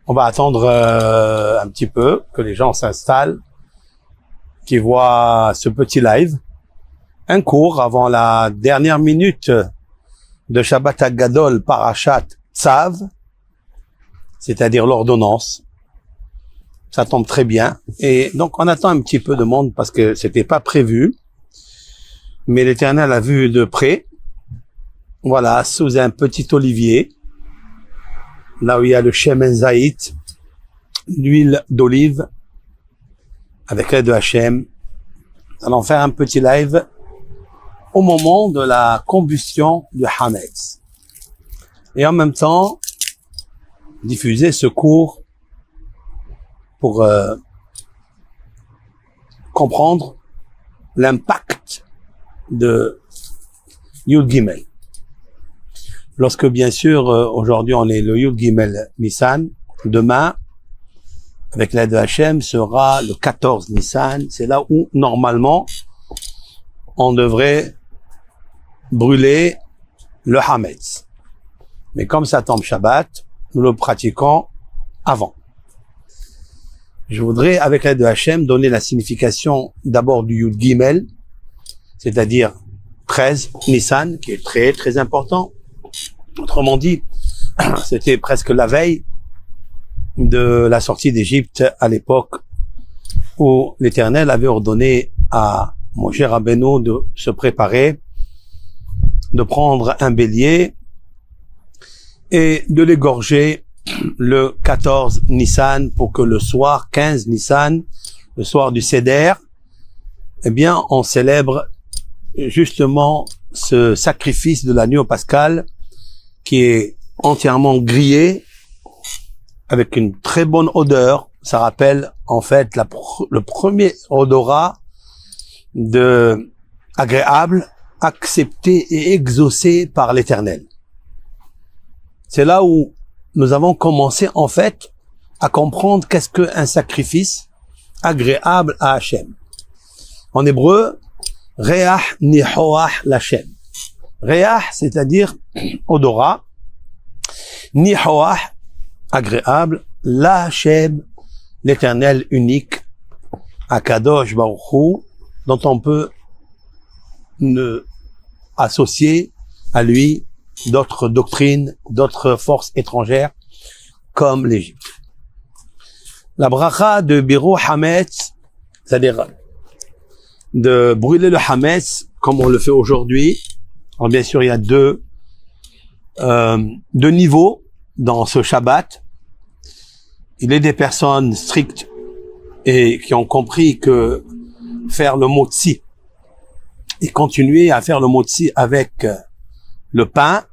On va attendre un petit peu que les gens s'installent, qu'ils voient ce petit live. Un cours avant la dernière minute de Shabbat Hagadol Parashat Tzav, c'est-à-dire l'ordonnance. Ça tombe très bien. Et donc, on attend un petit peu de monde parce que c'était pas prévu. Mais l'Éternel a vu de près. Voilà, sous un petit olivier. Là où il y a le shemen zaït, l'huile d'olive, avec l'aide de Hachem. Nous allons faire un petit live au moment de la combustion du Hametz. Et en même temps, diffuser ce cours pour comprendre l'impact de Yud Gimel. Lorsque, bien sûr, aujourd'hui, on est le Yud Gimel Nissan, demain, avec l'aide de Hachem, sera le 14 Nissan. C'est là où, normalement, on devrait brûler le Hametz. Mais comme ça tombe Shabbat, nous le pratiquons avant. Je voudrais, avec l'aide de Hachem, donner la signification d'abord du Yud Gimel, c'est-à-dire 13 Nissan, qui est très, très important. Autrement dit, c'était presque la veille de la sortie d'Égypte à l'époque où l'Éternel avait ordonné à Moshe Rabbeinu de se préparer, de prendre un bélier et de l'égorger le 14 Nissan pour que le soir 15 Nissan, le soir du Seder, eh bien, on célèbre justement ce sacrifice de l'agneau pascal qui est entièrement grillé avec une très bonne odeur. Ça rappelle en fait le premier odorat de agréable, accepté et exaucé par l'Éternel. C'est là où nous avons commencé en fait à comprendre qu'est-ce qu'un sacrifice agréable à Hachem. En hébreu, Reach Nihoach Lachem. Reach, c'est-à-dire odorat. Nihoach, agréable. Lachem, l'Éternel unique. Akadosh Baruch Hu, dont on peut associer à lui d'autres doctrines, d'autres forces étrangères, comme l'Égypte. La bracha de Biru Hametz, c'est-à-dire de brûler le Hametz, comme on le fait aujourd'hui. Alors bien sûr, il y a deux niveaux dans ce Shabbat. Il y a des personnes strictes et qui ont compris que faire le motzi et continuer à faire le motzi avec le pain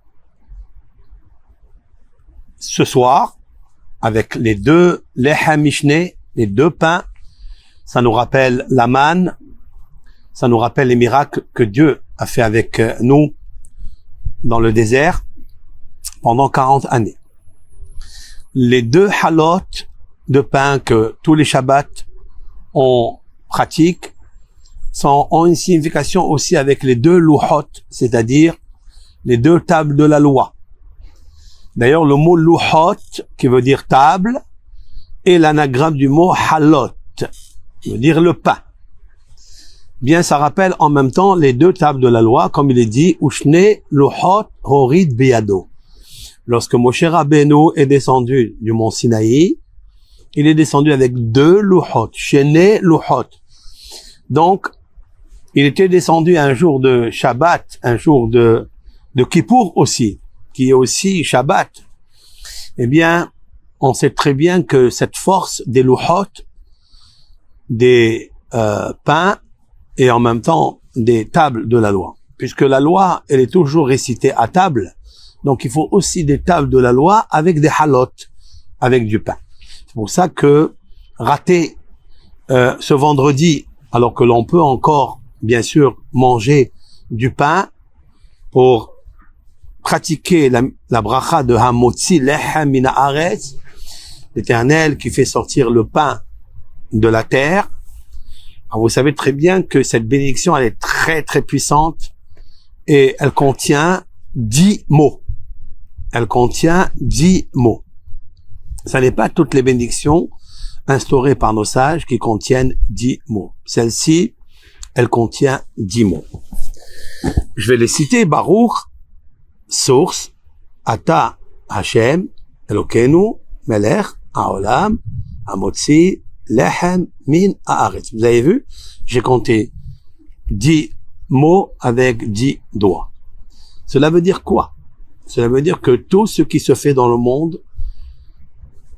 ce soir, avec les deux lechem mishné, les deux pains, ça nous rappelle la manne, ça nous rappelle les miracles que Dieu a fait avec nous dans le désert pendant 40 années. Les deux halot de pain que tous les Shabbats on pratique ont une signification aussi avec les deux louhot, c'est-à-dire les deux tables de la loi. D'ailleurs, le mot louhot, qui veut dire table, est l'anagramme du mot halot, qui veut dire le pain. Bien, ça rappelle en même temps les deux tables de la loi, comme il est dit, Ushne louhot horid biyado. Lorsque Moshe Rabbeinu est descendu du mont Sinaï, il est descendu avec deux louhot, shene louhot. Donc, il était descendu un jour de Shabbat, un jour de Kippour aussi, qui est aussi Shabbat. Eh bien, on sait très bien que cette force des louhot, des pains et en même temps des tables de la loi, puisque la loi, elle est toujours récitée à table, donc il faut aussi des tables de la loi avec des halot, avec du pain. C'est pour ça que rater ce vendredi, alors que l'on peut encore, bien sûr, manger du pain pour pratiquer la bracha de Hamotzi Lechem Min Haaretz, l'Éternel qui fait sortir le pain de la terre. Alors vous savez très bien que cette bénédiction, elle est très très puissante et elle contient 10 mots. Elle contient 10 mots. Ça n'est pas toutes les bénédictions instaurées par nos sages qui contiennent 10 mots. Celle-ci, elle contient 10 mots. Je vais les citer. Baruch, source, Ata Hashem, Elokeinu, Melech, Haolam, Hamotzi, Lechem, Min, Haaretz. Vous avez vu? J'ai compté 10 mots avec 10 doigts. Cela veut dire quoi? Cela veut dire que tout ce qui se fait dans le monde,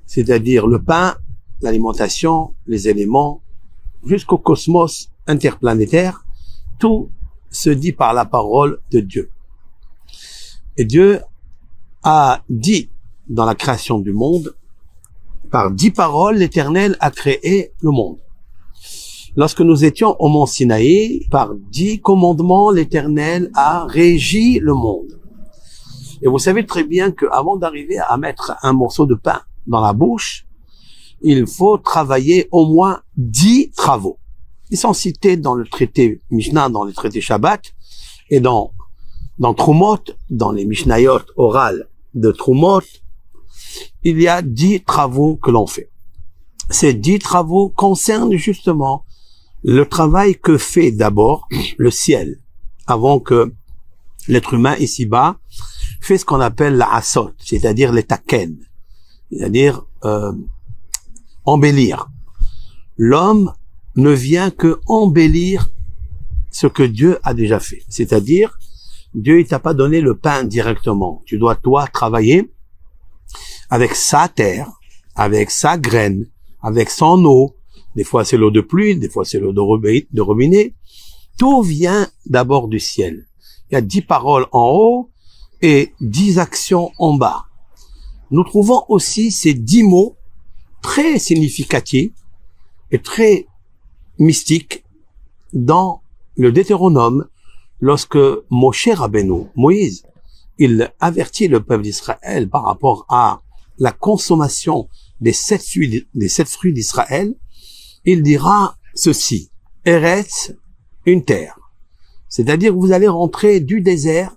c'est-à-dire le pain, l'alimentation, les éléments, jusqu'au cosmos interplanétaire, tout se dit par la parole de Dieu. Et Dieu a dit dans la création du monde, par 10 paroles, l'Éternel a créé le monde. Lorsque nous étions au mont Sinaï, par 10 commandements, l'Éternel a régi le monde. Et vous savez très bien qu'avant d'arriver à mettre un morceau de pain dans la bouche, il faut travailler au moins 10 travaux. Ils sont cités dans le traité Mishnah, dans le traité Shabbat, et dans Trumot, dans les Mishnayot orales de Trumot, il y a 10 travaux que l'on fait. Ces 10 travaux concernent justement le travail que fait d'abord le ciel, avant que l'être humain ici-bas fait ce qu'on appelle la asot, c'est-à-dire les taken, c'est-à-dire embellir. L'homme ne vient que embellir ce que Dieu a déjà fait. C'est-à-dire, Dieu il t'a pas donné le pain directement. Tu dois, toi, travailler avec sa terre, avec sa graine, avec son eau. Des fois, c'est l'eau de pluie, des fois, c'est l'eau de robinet. Tout vient d'abord du ciel. Il y a 10 paroles en haut et 10 actions en bas. Nous trouvons aussi ces 10 mots très significatifs et très mystiques dans le Deutéronome, lorsque Moshe Rabbeinu, Moïse, il avertit le peuple d'Israël par rapport à la consommation des 7 fruits d'Israël, il dira ceci: Eretz, une terre. C'est-à-dire que vous allez rentrer du désert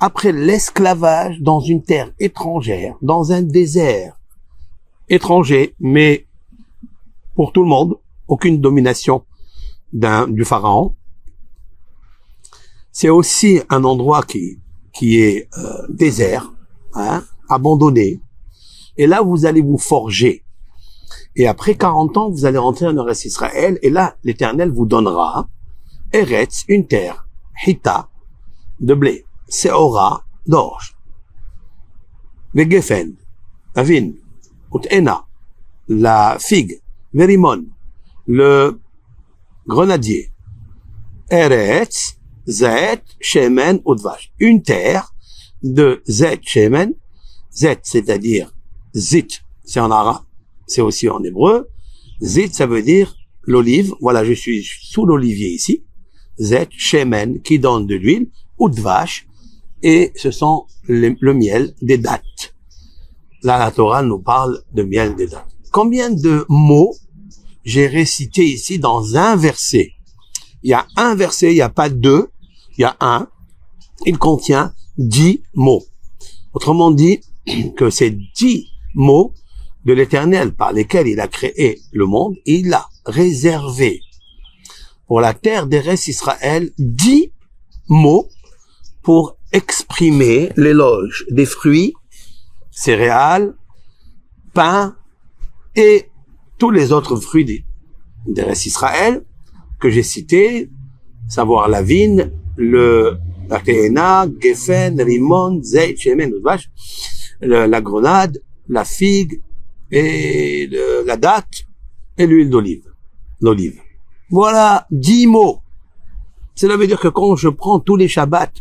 après l'esclavage dans une terre étrangère, dans un désert étranger, mais pour tout le monde, aucune domination du pharaon. C'est aussi un endroit qui est désert, abandonné. Et là, vous allez vous forger. Et après 40 ans, vous allez rentrer en Eretz Israël, et là, l'Éternel vous donnera Eretz, une terre, Hita, de blé, Seora, d'orge, Vegefen, la vigne, Utena, la figue, Verimon, le grenadier, Eretz, Zet, Shemen, Udvash. Une terre de Zet, Shemen, Zet, c'est-à-dire Zit, c'est en arabe, c'est aussi en hébreu. Zit, ça veut dire l'olive. Voilà, je suis sous l'olivier ici. Zet, Shemen, qui donne de l'huile, Udvash, et ce sont le miel des dattes. Là, la Torah nous parle de miel des dattes. Combien de mots j'ai récité ici dans un verset? Il y a un verset, il n'y a pas deux, il y a un. Il contient 10 mots. Autrement dit, que ces 10 mots de l'Éternel par lesquels il a créé le monde, il a réservé pour la terre d'Eretz Israël 10 mots pour exprimer l'éloge des fruits, céréales, pain et tous les autres fruits d'Eretz Israël que j'ai cités, savoir la vigne, la théena, gefen, rimon, zeit, shemen, udvash, la grenade, la figue et la date et l'huile l'olive. Voilà 10 mots. Cela veut dire que quand je prends tous les Shabbats,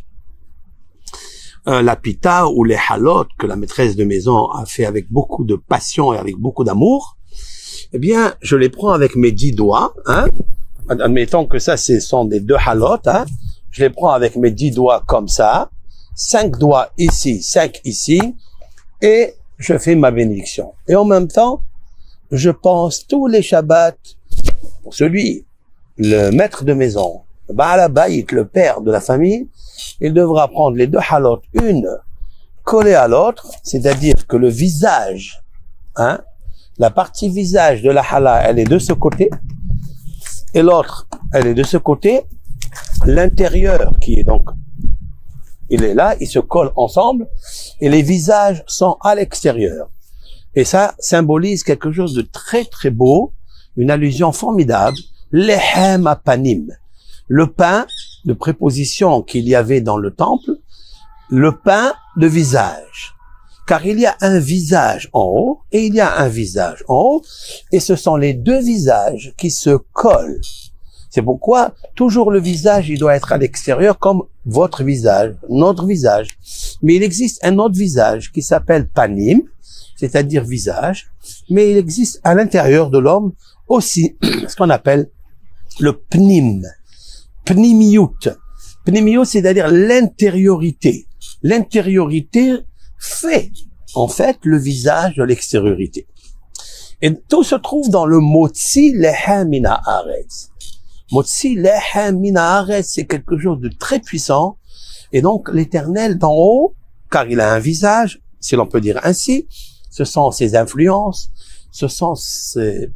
la pita ou les halot que la maîtresse de maison a fait avec beaucoup de passion et avec beaucoup d'amour, eh bien, je les prends avec mes 10 doigts, admettons que ça, ce sont des 2 halot, je les prends avec mes 10 doigts comme ça, 5 doigts ici, 5 ici, et je fais ma bénédiction. Et en même temps, je pense tous les Shabbats, pour celui, le maître de maison, le Baal Habayit, le père de la famille, il devra prendre les 2 halot, une collée à l'autre, c'est-à-dire que le visage hein, la partie visage de la challah, elle est de ce côté, et l'autre, elle est de ce côté. L'intérieur qui est donc, il est là, ils se collent ensemble, et les visages sont à l'extérieur. Et ça symbolise quelque chose de très très beau, une allusion formidable, lehem apanim, le pain de préposition qu'il y avait dans le temple, le pain de visage. Car il y a un visage en haut et il y a un visage en haut, et ce sont les deux visages qui se collent. C'est pourquoi toujours le visage, il doit être à l'extérieur comme votre visage, notre visage. Mais il existe un autre visage qui s'appelle panim, c'est-à-dire visage, mais il existe à l'intérieur de l'homme aussi ce qu'on appelle le pnim, pnimiut. Pnimiut, c'est-à-dire l'intériorité. L'intériorité fait, en fait, le visage de l'extériorité. Et tout se trouve dans le motzi lehem min haaretz. Motzi lehem min haaretz, c'est quelque chose de très puissant. Et donc, l'Éternel d'en haut, car il a un visage, si l'on peut dire ainsi, ce sont ses influences, ce sont ses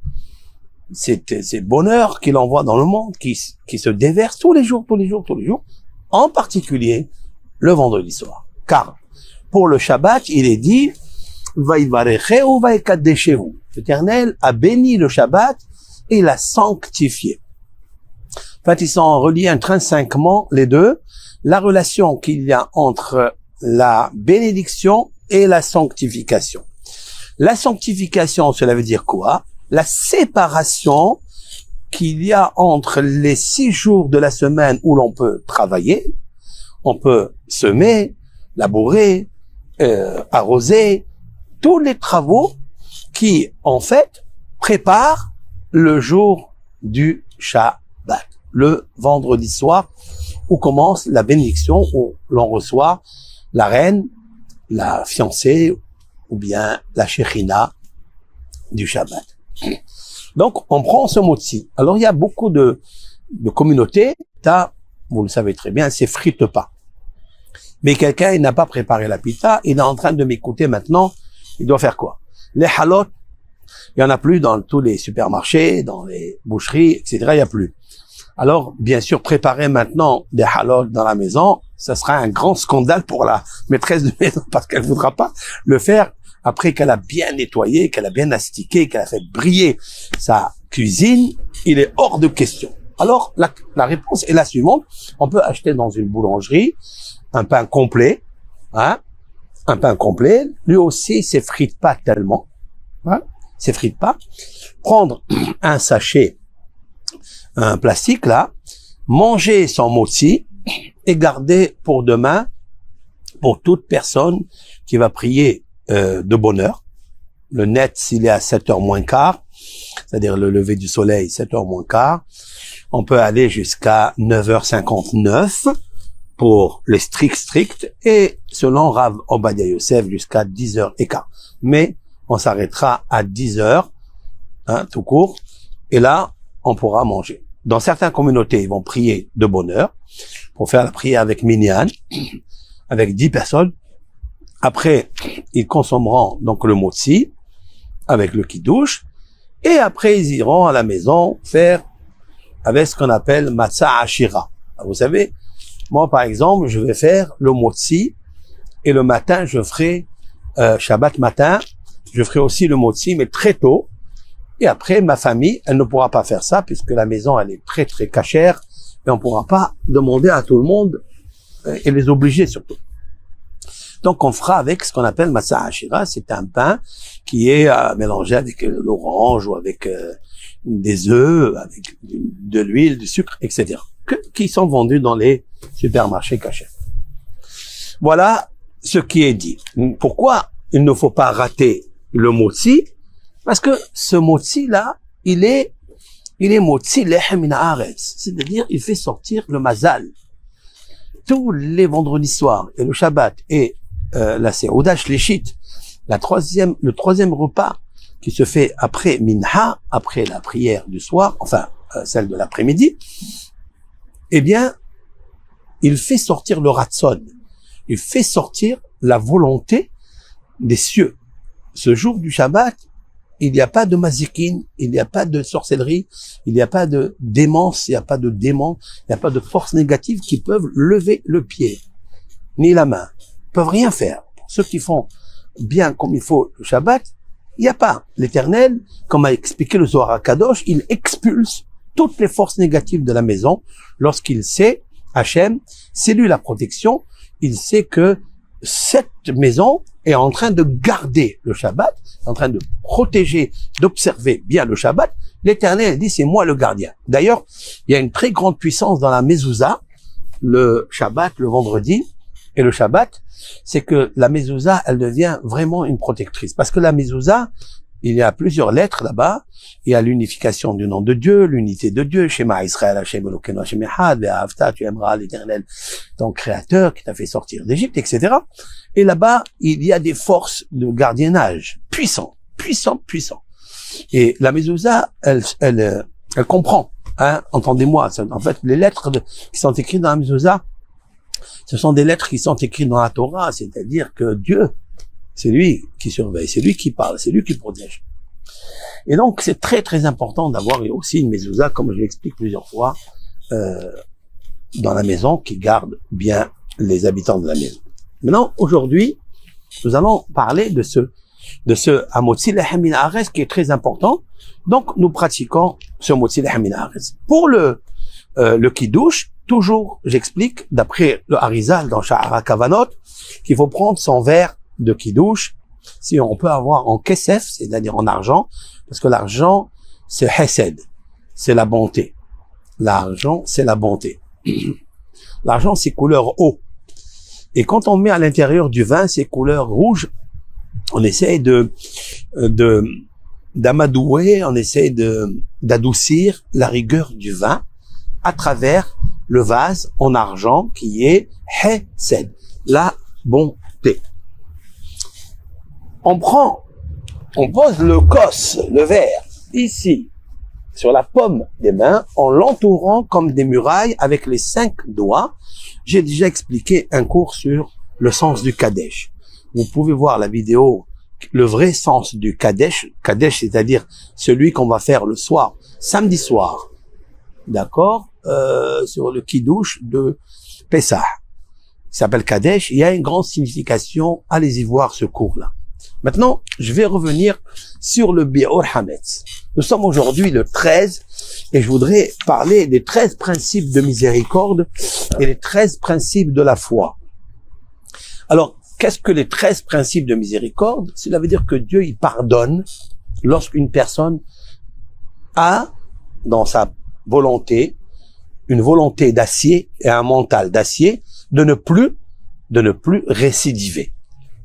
bonheurs qu'il envoie dans le monde, qui se déversent tous les jours, en particulier le vendredi soir. Car, pour le Shabbat, il est dit, Vaivarecheu vaikadeshehu. L'Éternel a béni le Shabbat et l'a sanctifié. En fait, ils sont reliés intrinsèquement, les deux, la relation qu'il y a entre la bénédiction et la sanctification. La sanctification, cela veut dire quoi? La séparation qu'il y a entre les 6 jours de la semaine où l'on peut travailler, on peut semer, labourer, arroser, tous les travaux qui, en fait, préparent le jour du Shabbat, le vendredi soir, où commence la bénédiction, où l'on reçoit la reine, la fiancée, ou bien la Shekhinah du Shabbat. Donc, on prend ce mot-ci. Alors, il y a beaucoup de communautés, vous le savez très bien, c'est frite pas. Mais quelqu'un, il n'a pas préparé la pita, il est en train de m'écouter maintenant, il doit faire quoi? Les halot, il y en a plus dans tous les supermarchés, dans les boucheries, etc., il y a plus. Alors, bien sûr, préparer maintenant des halot dans la maison, ça sera un grand scandale pour la maîtresse de maison, parce qu'elle voudra pas le faire après qu'elle a bien nettoyé, qu'elle a bien astiqué, qu'elle a fait briller sa cuisine. Il est hors de question. Alors, la réponse est la suivante. On peut acheter dans une boulangerie un pain complet, hein, un pain complet. Lui aussi, s'effrite pas tellement, hein, s'effrite pas. Prendre un sachet, un plastique là, manger son motzi et garder pour demain, pour toute personne qui va prier de bonne heure. Le net, s'il est à 7h moins quart, c'est-à-dire le lever du soleil, 7h moins quart, on peut aller jusqu'à 9h59 pour les stricts, et selon Rav Obadia Yosef, jusqu'à 10h15. Mais on s'arrêtera à 10h, hein, tout court, et là, on pourra manger. Dans certaines communautés, ils vont prier de bonne heure, pour faire la prière avec minyan, avec 10 personnes. Après, ils consommeront donc le motzi avec le kiddush, et après ils iront à la maison faire avec ce qu'on appelle matzah ashira. Vous savez, moi par exemple, je vais faire le motzi, et le matin je ferai Shabbat matin, je ferai aussi le motzi, mais très tôt. Et après, ma famille, elle ne pourra pas faire ça puisque la maison elle est très très cachère, et on pourra pas demander à tout le monde et les obliger surtout. Donc, on fera avec ce qu'on appelle matzah ashira. C'est un pain qui est mélangé avec l'orange ou avec des œufs, avec de l'huile, du sucre, etc. Qui sont vendus dans les supermarchés cachés. Voilà ce qui est dit. Pourquoi il ne faut pas rater le motzi? Parce que ce motzi-là, il est motzi lehem min haaretz. C'est-à-dire, il fait sortir le mazal. Tous les vendredis soirs et le Shabbat et la Seuda Shlishit, le troisième repas qui se fait après Minha, après la prière du soir, enfin celle de l'après-midi, eh bien, il fait sortir le Ratzon, il fait sortir la volonté des cieux. ce jour du Shabbat, il n'y a pas de mazikin, il n'y a pas de sorcellerie, il n'y a pas de démence, il n'y a pas de démon, il n'y a pas de forces négatives qui peuvent lever le pied, ni la main. Ils peuvent rien faire. Pour ceux qui font bien comme il faut le Shabbat, il n'y a pas. L'Éternel, comme a expliqué le Zohar HaKadosh, il expulse toutes les forces négatives de la maison lorsqu'il sait, Hachem, c'est lui la protection, il sait que cette maison est en train de garder le Shabbat, en train de protéger, d'observer bien le Shabbat. L'Éternel dit, c'est moi le gardien. D'ailleurs, il y a une très grande puissance dans la mezouza, le Shabbat, le vendredi, et le Shabbat, c'est que la mezouza, elle devient vraiment une protectrice. Parce que la mezouza, il y a plusieurs lettres là-bas. Il y a l'unification du nom de Dieu, l'unité de Dieu, Shema Israël, Hashem Elokeinu Hashem Echad, Ve'ahavta, tu aimeras l'Éternel, ton créateur qui t'a fait sortir d'Égypte, etc. Et là-bas, il y a des forces de gardiennage puissants. Et la mezouza, elle comprend, hein, entendez-moi. En fait, les lettres qui sont écrites dans la mezouza, ce sont des lettres qui sont écrites dans la Torah, c'est-à-dire que Dieu, c'est lui qui surveille, c'est lui qui parle, c'est lui qui protège. Et donc, c'est très très important d'avoir aussi une mezouza, comme je l'explique plusieurs fois, dans la maison, qui garde bien les habitants de la maison. Maintenant, aujourd'hui, nous allons parler de ce Hamotzi Lechem Min Haaretz qui est très important. Donc, nous pratiquons ce Hamotzi Lechem Min Haaretz. Pour le Kiddush, toujours, j'explique, d'après le Harizal dans Sha'ar HaKavanot, qu'il faut prendre son verre de Kiddush, si on peut avoir en kesef, c'est-à-dire en argent, parce que l'argent, c'est hesed, c'est la bonté. L'argent, c'est la bonté. L'argent, c'est couleur eau. Et quand on met à l'intérieur du vin, c'est couleur rouge, on essaye d'amadouer, on essaye d'adoucir la rigueur du vin à travers le vase en argent qui est hesed, la bonté. On pose le kos, le verre, ici, sur la paume des mains, en l'entourant comme des murailles avec les 5 doigts. J'ai déjà expliqué un cours sur le sens du Kadesh. Vous pouvez voir la vidéo, le vrai sens du Kadesh. Kadesh, c'est-à-dire celui qu'on va faire le soir, samedi soir. D'accord? Sur le Kiddush de Pessah. Il s'appelle Kadesh. Il y a une grande signification. Allez-y voir ce cours-là. Maintenant, je vais revenir sur le Bi'ur Hametz. Nous sommes aujourd'hui le 13 et je voudrais parler des 13 principes de miséricorde et les 13 principes de la foi. Alors, qu'est-ce que les 13 principes de miséricorde? Cela veut dire que Dieu, il pardonne lorsqu'une personne a, dans sa volonté, une volonté d'acier et un mental d'acier, de ne plus récidiver.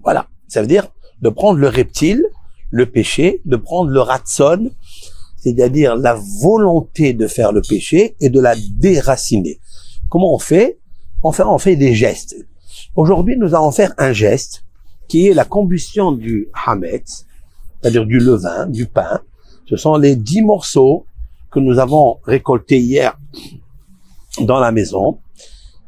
Voilà. Ça veut dire de prendre le reptile, le péché, de prendre le ratson, c'est-à-dire la volonté de faire le péché et de la déraciner. Comment on fait? On fait des gestes. Aujourd'hui, nous allons faire un geste qui est la combustion du hametz, c'est-à-dire du levain, du pain. Ce sont les 10 morceaux que nous avons récoltés hier dans la maison,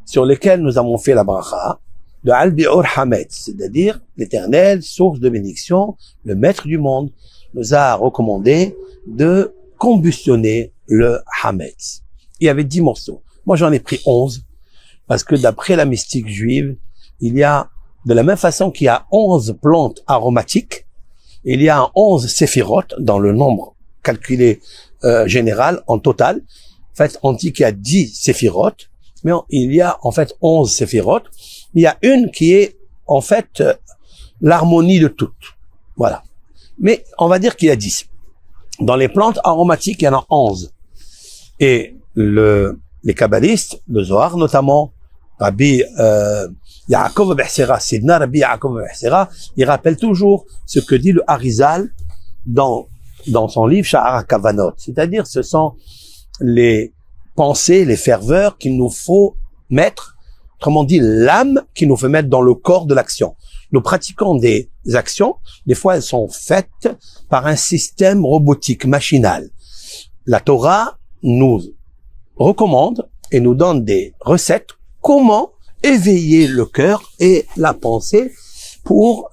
sur lesquels nous avons fait la bracha de Al-Bi'ur Hametz, c'est-à-dire l'Éternel, source de bénédiction, le maître du monde, nous a recommandé de combustionner le Hametz. Il y avait 10 morceaux. Moi, j'en ai pris 11, parce que d'après la mystique juive, il y a, de la même façon qu'il y a 11 plantes aromatiques, il y a 11 séphirotes dans le nombre calculé général, en total. En fait, on dit qu'il y a 10 séphirotes, mais il y a en fait 11 séphirotes. Il y a une qui est en fait l'harmonie de toutes. Voilà. Mais on va dire qu'il y a 10. Dans les plantes aromatiques, il y en a 11. Et les kabbalistes, le Zohar notamment, Rabbi Yaakov Behsera, Sidna Rabbi Yaakov Behsera, il rappelle toujours ce que dit le Harizal dans son livre Sha'ar HaKavanot. C'est-à-dire, ce sont les pensées, les ferveurs qu'il nous faut mettre, autrement dit, l'âme qu'il nous fait mettre dans le corps de l'action. Nous pratiquons des actions, des fois elles sont faites par un système robotique, machinal. La Torah nous recommande et nous donne des recettes comment éveiller le cœur et la pensée pour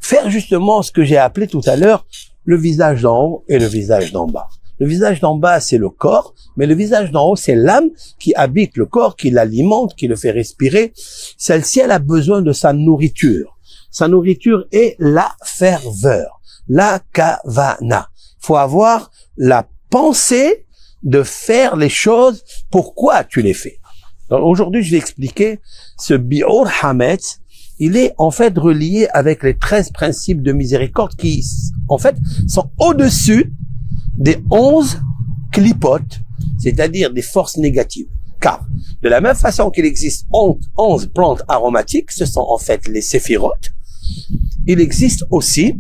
faire justement ce que j'ai appelé tout à l'heure le visage d'en haut et le visage d'en bas. Le visage d'en bas, c'est le corps, mais le visage d'en haut, c'est l'âme qui habite le corps, qui l'alimente, qui le fait respirer. Celle-ci, elle a besoin de sa nourriture. Sa nourriture est la ferveur, la kavana. Il faut avoir la pensée de faire les choses, pourquoi tu les fais. Donc aujourd'hui, je vais expliquer ce bi'ur hametz. Il est en fait relié avec les 13 principes de miséricorde qui, en fait, sont au-dessus des 11 clipotes, c'est-à-dire des forces négatives. Car, de la même façon qu'il existe 11 plantes aromatiques, ce sont en fait les séphirotes, il existe aussi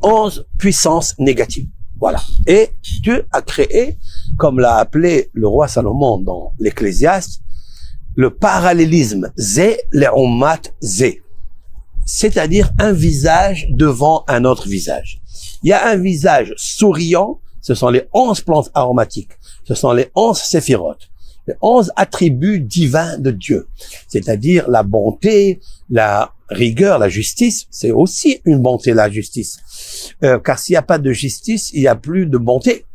11 puissances négatives. Voilà. Et Dieu a créé, comme l'a appelé le roi Salomon dans l'Ecclésiaste, le parallélisme zé le'ummat zé, c'est-à-dire un visage devant un autre visage. Il y a un visage souriant, ce sont les 11 plantes aromatiques, ce sont les 11 séphirotes, les 11 attributs divins de Dieu, c'est-à-dire la bonté, la rigueur, la justice, c'est aussi une bonté, la justice. Car s'il n'y a pas de justice, il n'y a plus de bonté.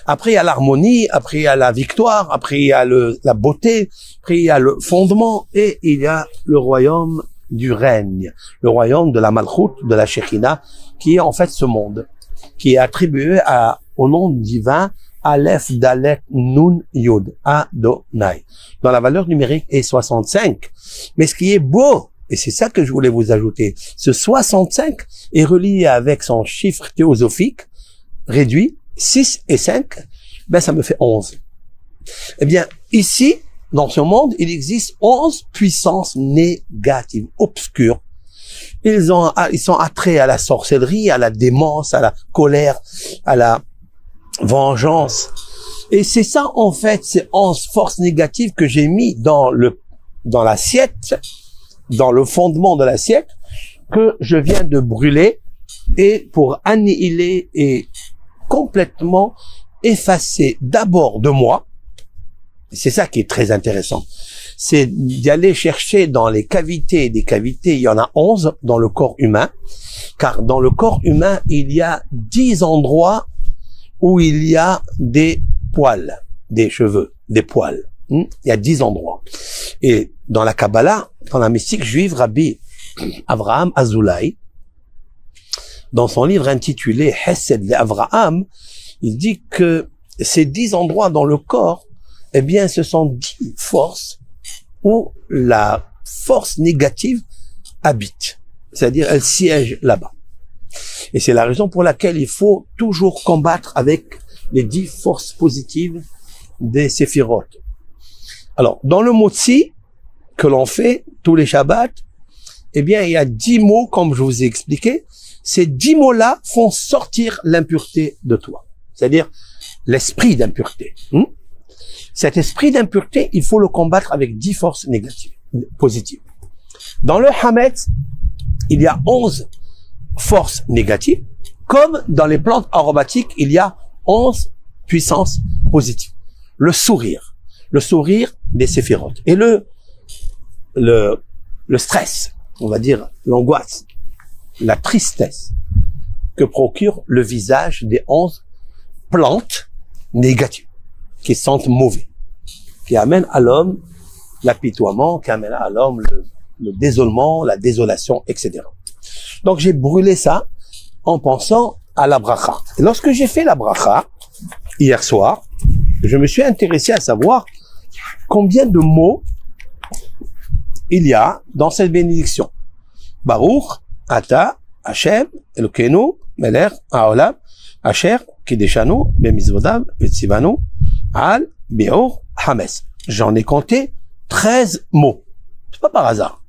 Après, il y a l'harmonie, après, il y a la victoire, après, il y a la beauté, après, il y a le fondement, et il y a le royaume du règne, le royaume de la Malchut, de la Shekhina, qui est en fait ce monde, qui est attribué au nom divin Aleph, Dalet, Nun, Yud, Adonai. Dans la valeur numérique est 65. Mais ce qui est beau, et c'est ça que je voulais vous ajouter, ce 65 est relié avec son chiffre théosophique réduit, 6 et 5, ben ça me fait 11. Eh bien, ici, dans ce monde, il existe 11 puissances négatives, obscures. Ils sont attraits à la sorcellerie, à la démence, à la colère, à la vengeance. Et c'est ça, en fait, ces 11 forces négatives que j'ai mis dans l'assiette, dans le fondement de l'assiette, que je viens de brûler, et pour annihiler et complètement effacer d'abord de moi. C'est ça qui est très intéressant. C'est d'y aller chercher dans les cavités des cavités. Il y en a 11 dans le corps humain. Car dans le corps humain, il y a 10 endroits où il y a des poils, des cheveux, des poils. Il y a 10 endroits. Et dans la Kabbalah, dans la mystique juive, Rabbi Avraham Azoulay, dans son livre intitulé Hesed l'Avraham, il dit que ces 10 endroits dans le corps, eh bien, ce sont 10 forces où la force négative habite. C'est-à-dire, elle siège là-bas. Et c'est la raison pour laquelle il faut toujours combattre avec les 10 forces positives des séphirotes. Alors, dans le motzi que l'on fait tous les Shabbats, eh bien, il y a 10 mots, comme je vous ai expliqué. Ces 10 mots-là font sortir l'impureté de toi. C'est-à-dire l'esprit d'impureté. Cet esprit d'impureté, il faut le combattre avec 10 forces négatives, positives. Dans le Hametz, il y a 11 forces négatives, comme dans les plantes aromatiques, il y a 11 puissances positives. Le sourire des séphirotes. Et le stress, on va dire l'angoisse, la tristesse que procure le visage des 11 plantes négatives, qui sentent mauvais, qui amènent à l'homme l'apitoiement, qui amènent à l'homme le désolement, la désolation, etc. Donc j'ai brûlé ça en pensant à la bracha. Et lorsque j'ai fait la bracha, hier soir, je me suis intéressé à savoir combien de mots il y a dans cette bénédiction. Baruch, Ata, Hashem, Elokeinu, Melech, Haolam, Asher, Kideshanu, Bemizvodav, Vetzivanu, Al, Bi'ur, Hametz. J'en ai compté 13 mots. C'est pas par hasard.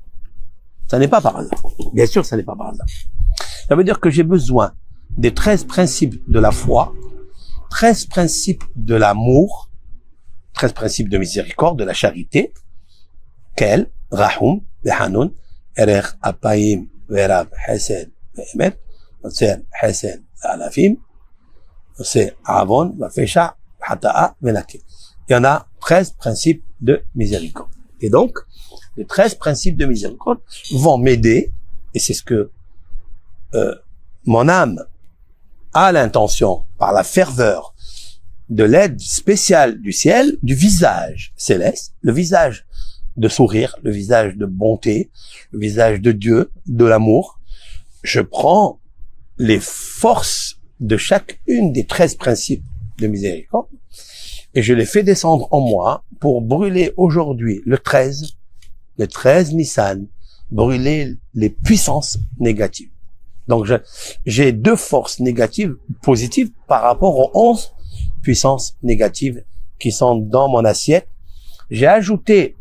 Ça n'est pas par hasard. Bien sûr, ça n'est pas par hasard. Ça veut dire que j'ai besoin des 13 principes de la foi, 13 principes de l'amour, 13 principes de miséricorde, de la charité, Kel, Rahum, Behanun, Erech, Apayim, Verab, Hesed, Behemet, Otser, Hesed, Alafim, c'est Avon, Vafesha, Hata'a, Venake. Il y en a 13 principes de miséricorde. Et donc, les 13 principes de miséricorde vont m'aider, et c'est ce que mon âme a l'intention, par la ferveur de l'aide spéciale du ciel, du visage céleste, le visage de sourire, le visage de bonté, le visage de Dieu, de l'amour, je prends les forces de chacune des 13 principes de miséricorde et je les fais descendre en moi pour brûler aujourd'hui le 13 Nissan, brûler les puissances négatives. Donc j'ai 2 forces négatives positives par rapport aux 11 puissances négatives qui sont dans mon assiette. J'ai ajouté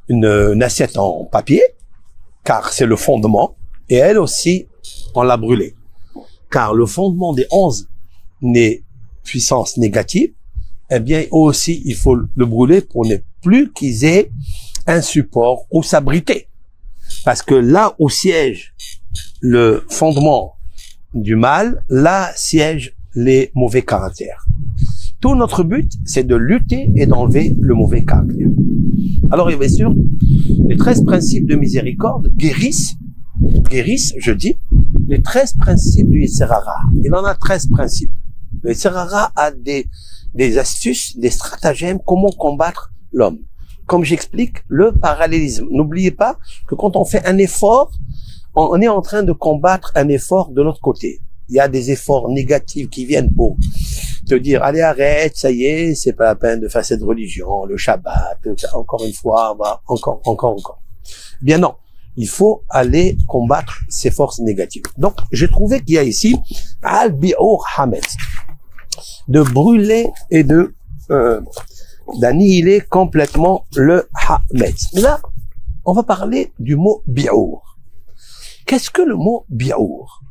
une assiette en papier, car c'est le fondement, et elle aussi, on l'a brûlée. Car le fondement des 11 puissances négatives, eh bien, aussi, il faut le brûler pour ne plus qu'ils aient un support où s'abriter. Parce que là où siège le fondement du mal, là siègent les mauvais caractères. Tout notre but, c'est de lutter et d'enlever le mauvais caractère. Alors, bien sûr, les 13 principes de miséricorde guérissent, je dis, les 13 principes du Yetzer Hara. Il en a 13 principes. Le Yetzer Hara a des astuces, des stratagèmes, comment combattre l'homme. Comme j'explique, le parallélisme. N'oubliez pas que quand on fait un effort, on est en train de combattre un effort de l'autre côté. Il y a des efforts négatifs qui viennent pour te dire, allez, arrête, ça y est, c'est pas la peine de faire cette religion, le Shabbat, encore une fois, encore. Bien non. Il faut aller combattre ces forces négatives. Donc, j'ai trouvé qu'il y a ici, al-bi'ur hametz, de brûler et d'annihiler complètement le hametz. Mais là, on va parler du mot bi'ur. Qu'est-ce que le mot bi'ur?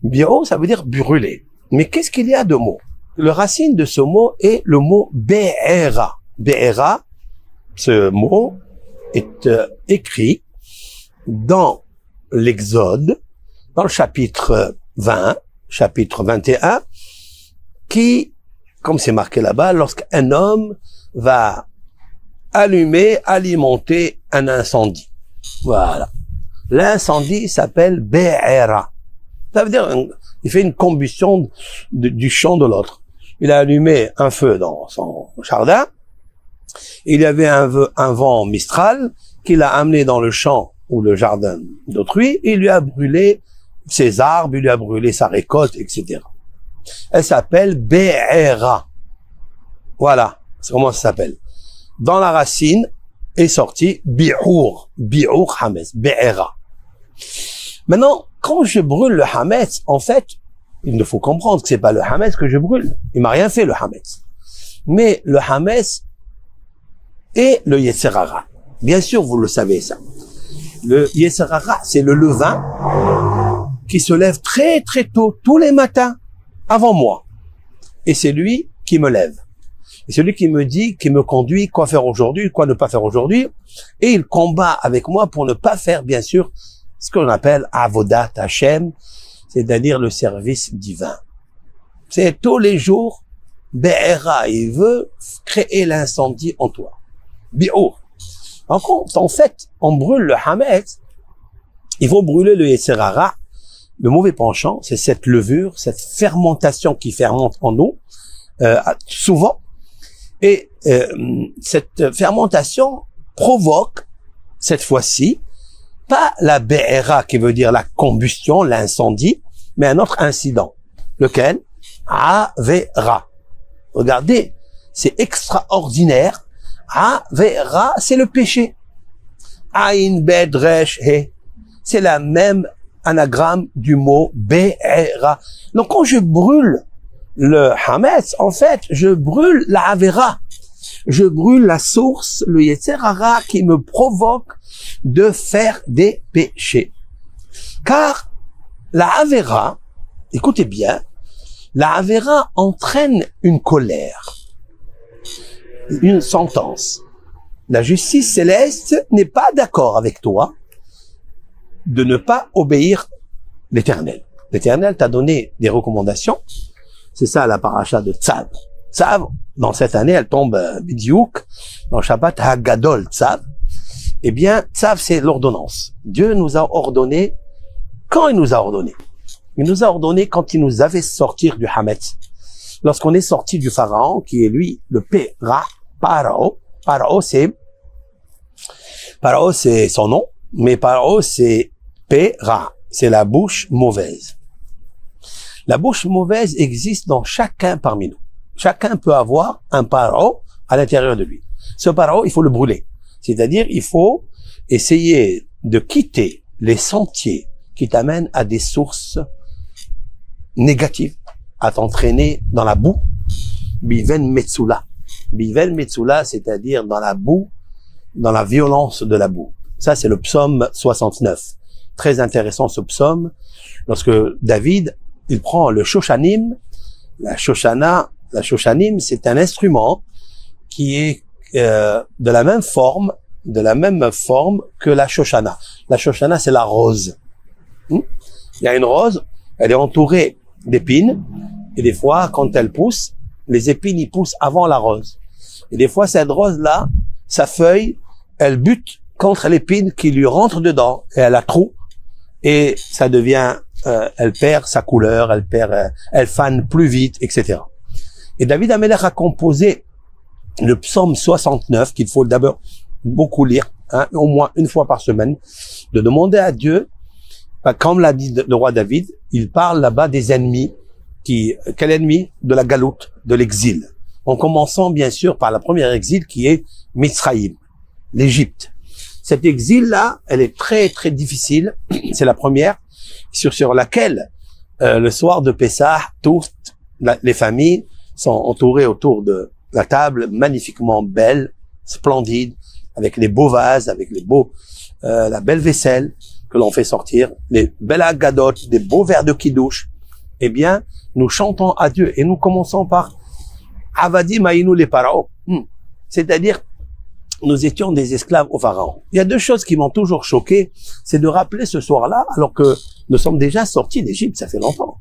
Bi'ur, ça veut dire brûler. Mais qu'est-ce qu'il y a de mots? Le racine de ce mot est le mot be'era. Be'era, ce mot est écrit dans l'Exode, dans le chapitre 20, chapitre 21, qui, comme c'est marqué là-bas, lorsqu'un homme va alimenter un incendie. Voilà. L'incendie s'appelle Be'era. Ça veut dire, il fait une combustion du champ de l'autre. Il a allumé un feu dans son jardin. Il y avait un vent mistral qu'il a amené dans le champ ou le jardin d'autrui. Il lui a brûlé ses arbres, il lui a brûlé sa récolte, etc. Elle s'appelle Be'era. Voilà, c'est comment ça s'appelle. Dans la racine est sorti bi'ur hametz, Be'era. Maintenant, quand je brûle le hametz, en fait, il ne faut comprendre que c'est pas le hametz que je brûle. Il m'a rien fait, le hametz. Mais le hametz est le Yetzer Hara. Bien sûr, vous le savez, ça. Le Yetzer Hara, c'est le levain qui se lève très très tôt, tous les matins, avant moi. Et c'est lui qui me lève. Et c'est lui qui me dit, qui me conduit, quoi faire aujourd'hui, quoi ne pas faire aujourd'hui. Et il combat avec moi pour ne pas faire, bien sûr, ce qu'on appelle Avodat Hashem, c'est-à-dire le service divin. C'est tous les jours, Be'era, il veut créer l'incendie en toi. Bi'ur. En fait, on brûle le hametz, il faut brûler le Yetzer Hara. Le mauvais penchant, c'est cette levure, cette fermentation qui fermente en nous, souvent. Et cette fermentation provoque, cette fois-ci, pas la Be'era qui veut dire la combustion, l'incendie, mais un autre incident. Lequel? Avera. Regardez, c'est extraordinaire. Avera, c'est le péché. Aïn, Bed, Resh, He. C'est la même anagramme du mot Be'era. Donc quand je brûle le hametz, en fait, je brûle la Avera. Je brûle la source, le Yetzer Hara qui me provoque de faire des péchés. Car la Avera, écoutez bien, la Avera entraîne une colère, une sentence. La justice céleste n'est pas d'accord avec toi de ne pas obéir l'Éternel. L'Éternel t'a donné des recommandations. C'est ça la paracha de Tzav. Tzav, dans cette année, elle tombe bidiouk dans le Shabbat Hagadol Tzav. Eh bien, tzav, c'est l'ordonnance. Dieu nous a ordonné. Quand il nous a ordonné? Il nous a ordonné quand il nous avait sortir du Hametz. Lorsqu'on est sorti du Pharaon, qui est lui, le Paro. Paro, c'est son nom, mais Paro, c'est Péra. C'est la bouche mauvaise. La bouche mauvaise existe dans chacun parmi nous. Chacun peut avoir un Paro à l'intérieur de lui. Ce Paro, il faut le brûler. C'est-à-dire, il faut essayer de quitter les sentiers qui t'amènent à des sources négatives, à t'entraîner dans la boue. Biven Metsula. Biven Metsula, c'est-à-dire dans la boue, dans la violence de la boue. Ça, c'est le psaume 69. Très intéressant ce psaume. Lorsque David, il prend le Shoshanim, la Shoshanim, c'est un instrument qui est de la même forme que la Shoshana. La Shoshana, c'est la rose. Il y a une rose, elle est entourée d'épines, et des fois, quand elle pousse, les épines, ils poussent avant la rose. Et des fois, cette rose-là, sa feuille, elle bute contre l'épine qui lui rentre dedans, et elle a trou, et ça devient, elle perd sa couleur, elle fane plus vite, etc. Et David Amelech a composé le psaume 69, qu'il faut d'abord beaucoup lire, au moins une fois par semaine, de demander à Dieu, comme l'a dit le roi David, il parle là-bas des ennemis, quel ennemi? De la galoute, de l'exil. En commençant bien sûr par la première exil qui est Mitzraïm, l'Égypte. Cet exil-là, elle est très très difficile, c'est la première, sur laquelle le soir de Pessah, toutes les familles sont entourées autour de la table, magnifiquement belle, splendide, avec les beaux vases, avec la belle vaisselle que l'on fait sortir, les belles agadotes, des beaux verres de kidouche. Eh bien, nous chantons à Dieu et nous commençons par Avadi Maïnou les Pharaons. C'est-à-dire, nous étions des esclaves au Pharaon. Il y a deux choses qui m'ont toujours choqué, c'est de rappeler ce soir-là, alors que nous sommes déjà sortis d'Égypte, ça fait longtemps.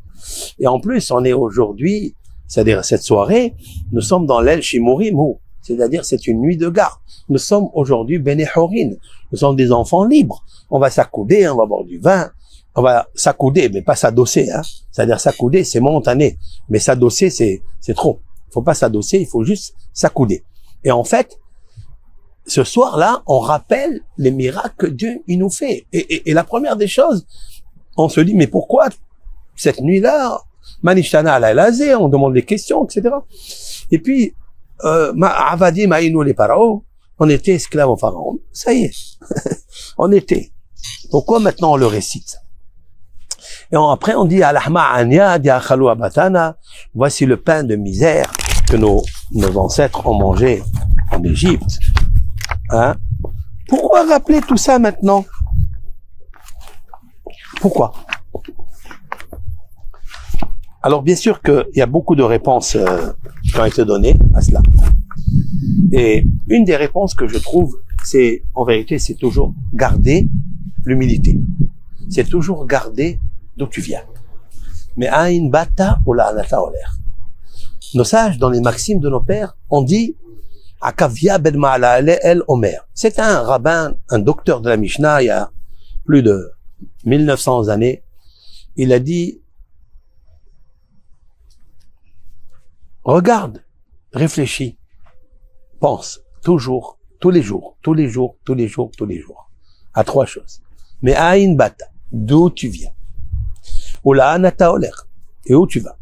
Et en plus, on est aujourd'hui, c'est-à-dire cette soirée, nous sommes dans l'El Shimorim, c'est-à-dire c'est une nuit de garde. Nous sommes aujourd'hui Bénéhorin, nous sommes des enfants libres. On va s'accouder, on va boire du vin, on va s'accouder, mais pas s'adosser. C'est-à-dire s'accouder, c'est momentané, mais s'adosser, c'est trop. Il faut pas s'adosser, il faut juste s'accouder. Et en fait, ce soir-là, on rappelle les miracles que Dieu il nous fait. Et la première des choses, on se dit, mais pourquoi cette nuit-là, Manishtana al-Azé, on demande des questions, etc. Et puis, Avadi Maïnou les Pharaons, on était esclaves au Pharaon. Ça y est, on était. Pourquoi maintenant on le récite? Et après on dit Alahma Anya, Diakhalou Abatana, voici le pain de misère que nos ancêtres ont mangé en Égypte. Pourquoi rappeler tout ça maintenant? Pourquoi? Alors bien sûr qu'il y a beaucoup de réponses qui ont été données à cela. Et une des réponses que je trouve, c'est, en vérité, c'est toujours garder l'humilité. C'est toujours garder d'où tu viens. Mais Aïn Bata ou la Anata Oler. Nos sages, dans les maximes de nos pères, ont dit Akavia Ben Ma'ala El Omer. C'est un rabbin, un docteur de la Mishnah, il y a plus de 1900 années. Il a dit regarde, réfléchis, pense, toujours, tous les jours, à trois choses. Mais Aïn Bata, d'où tu viens? Ou la Anata Oler, et où tu vas?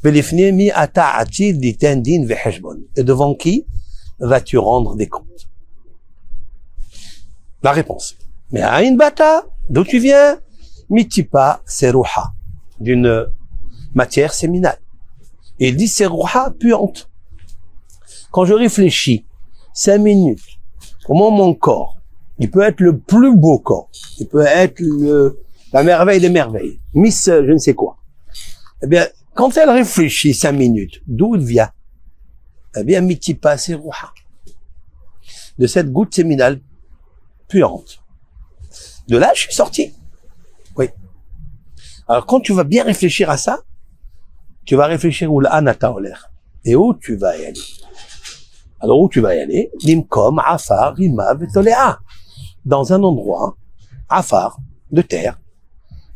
Et devant qui vas-tu rendre des comptes? La réponse. Mais Aïn Bata, d'où tu viens? Mitipa Serouha, d'une matière séminale. Et il dit Serouha puante. Quand je réfléchis 5 minutes, comment mon corps, il peut être le plus beau corps, il peut être la merveille des merveilles, Miss je ne sais quoi. Eh bien, quand elle réfléchit 5 minutes, d'où il vient? Eh bien, Mitipa Serouha. De cette goutte séminale puante. De là, je suis sorti. Oui. Alors, quand tu vas bien réfléchir à ça, tu vas réfléchir où l'anata oler. Et où tu vas y aller? Alors où tu vas y aller? Limkom, Afar, Rima, Vetolea. Dans un endroit, Afar, de terre,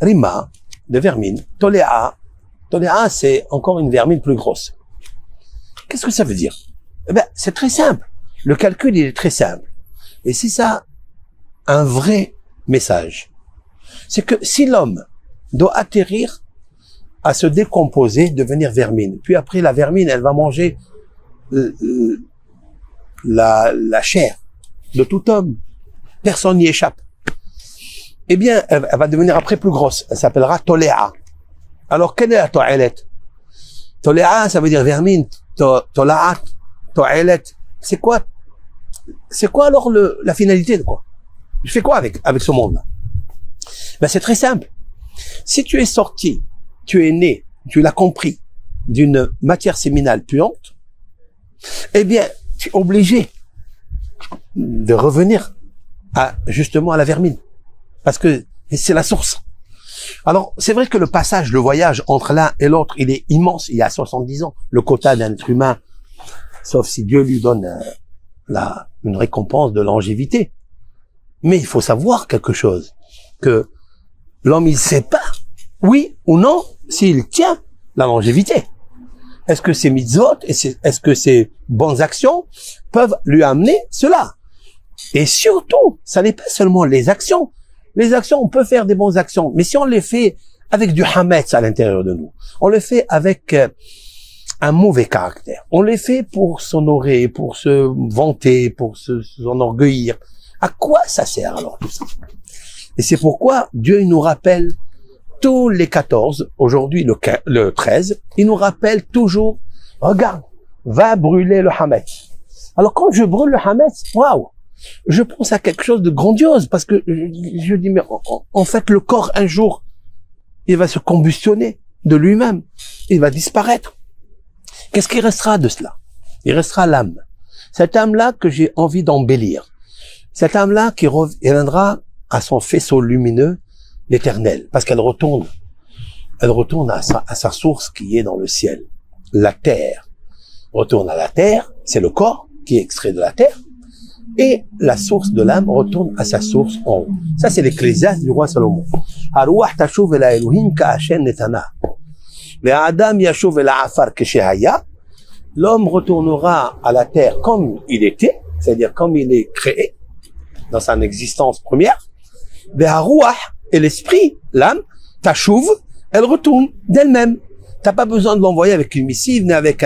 Rima, de vermine, Tolea. Tolea, c'est encore une vermine plus grosse. Qu'est-ce que ça veut dire? Eh ben, c'est très simple. Le calcul, il est très simple. Et c'est ça, un vrai message. C'est que si l'homme doit atterrir à se décomposer, devenir vermine, puis après la vermine, elle va manger la chair de tout homme. Personne n'y échappe. Eh bien, elle va devenir après plus grosse. Elle s'appellera Toléa. Alors, quelle est la To'elet? Toléa, ça veut dire vermine. Tolaat, To'elet. C'est quoi alors la finalité de quoi? Je fais quoi avec ce monde-là? Ben, c'est très simple. Si tu es sorti, tu es né, tu l'as compris, d'une matière séminale puante, eh bien, tu es obligé de revenir justement à la vermine. Parce que c'est la source. Alors, c'est vrai que le passage, le voyage entre l'un et l'autre, il est immense. Il y a 70 ans. Le quota d'un être humain, sauf si Dieu lui donne une récompense de longévité. Mais il faut savoir quelque chose, que l'homme, il sait pas, oui ou non, s'il tient la longévité. Est-ce que ces mitzvot, est-ce que ces bonnes actions peuvent lui amener cela? Et surtout, ça n'est pas seulement les actions. Les actions, on peut faire des bonnes actions, mais si on les fait avec du hametz à l'intérieur de nous, on le fait avec un mauvais caractère, on les fait pour s'honorer, pour se vanter, pour s'enorgueillir. À quoi ça sert alors tout ça? Et c'est pourquoi Dieu il nous rappelle tous les 14, aujourd'hui le 13, il nous rappelle toujours, regarde, va brûler le hametz. Alors quand je brûle le hametz, waouh, je pense à quelque chose de grandiose, parce que je dis, mais en fait, le corps, un jour, il va se combustionner de lui-même. Il va disparaître. Qu'est-ce qui restera de cela? Il restera l'âme. Cette âme-là que j'ai envie d'embellir. Cette âme-là qui reviendra à son faisceau lumineux, l'éternel. Parce qu'elle retourne à sa source qui est dans le ciel. La terre. Retourne à la terre, c'est le corps qui est extrait de la terre. Et la source de l'âme retourne à sa source en haut. Ça, c'est l'Ecclésiaste du roi Salomon. L'homme retournera à la terre comme il était, c'est-à-dire comme il est créé, dans sa existence première. Et l'esprit, l'âme, tashuv, elle retourne d'elle-même. T'as pas besoin de l'envoyer avec une missive, ni avec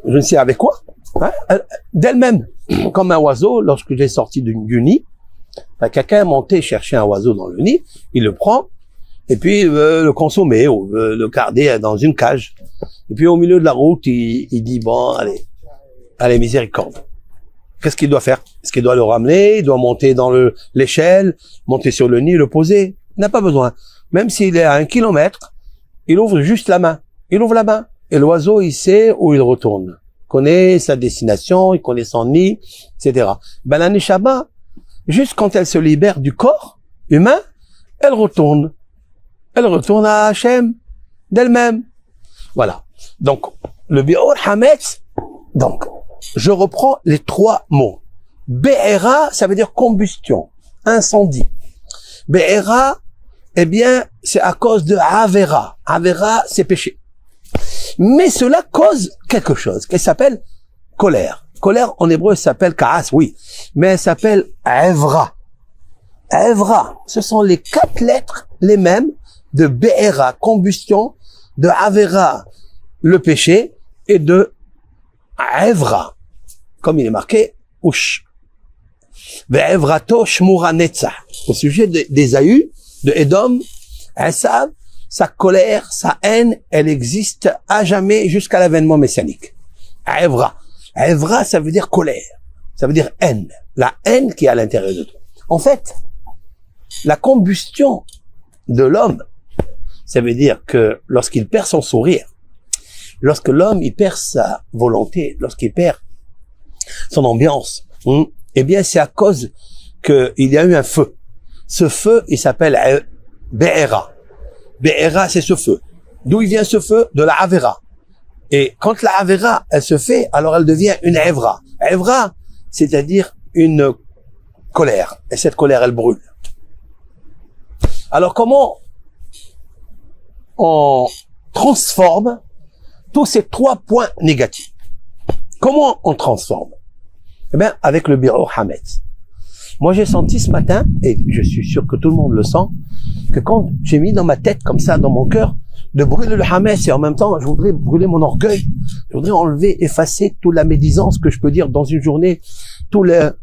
je ne sais avec quoi, hein, d'elle-même, comme un oiseau. Lorsque j'ai sorti du nid, quelqu'un est monté chercher un oiseau dans le nid, il le prend, et puis le consommer, ou le garder dans une cage. Et puis au milieu de la route, il dit, bon, allez, miséricorde. Qu'est-ce qu'il doit faire? Est-ce qu'il doit le ramener? Il doit monter dans l'échelle, monter sur le nid, le poser? Il n'a pas besoin. Même s'il est à 1 kilomètre, il ouvre juste la main. Il ouvre la main. Et l'oiseau, il sait où il retourne. Il connaît sa destination, il connaît son nid, etc. Ben, la neshama, juste quand elle se libère du corps humain, elle retourne. Elle retourne à Hachem, d'elle-même. Voilà. Donc, le bi'or hametz, donc, je reprends les 3 mots. Be'era, ça veut dire combustion, incendie. Be'era, eh bien, c'est à cause de Avera. Avera, c'est péché. Mais cela cause quelque chose qui s'appelle colère. Colère, en hébreu, s'appelle kaas, oui. Mais elle s'appelle Evra. Evra, ce sont les 4 lettres, les mêmes, de Be'era, combustion, de Avera, le péché, et de Evra, comme il est marqué, Ush. Ve'evrato shmura netzah. Au sujet d'Ésaü, de Édom, Esav, sa colère, sa haine, elle existe à jamais jusqu'à l'avènement messianique. Evra. Evra, ça veut dire colère. Ça veut dire haine. La haine qui est à l'intérieur de toi. En fait, la combustion de l'homme, ça veut dire que lorsqu'il perd son sourire, lorsque l'homme, il perd sa volonté, lorsqu'il perd son ambiance, eh bien, c'est à cause qu'il y a eu un feu. Ce feu, il s'appelle Be'era. Be'era, c'est ce feu. D'où il vient ce feu? De la Avera. Et quand la Avera, elle se fait, alors elle devient une Evra. Evra, c'est-à-dire une colère. Et cette colère, elle brûle. Alors comment on transforme tous ces 3 points négatifs? Comment on transforme? Eh bien, avec le bureau Hametz. Moi, j'ai senti ce matin, et je suis sûr que tout le monde le sent, que quand j'ai mis dans ma tête, comme ça, dans mon cœur, de brûler le Hametz, et en même temps, je voudrais brûler mon orgueil, je voudrais enlever, effacer toute la médisance que je peux dire dans une journée, tout le,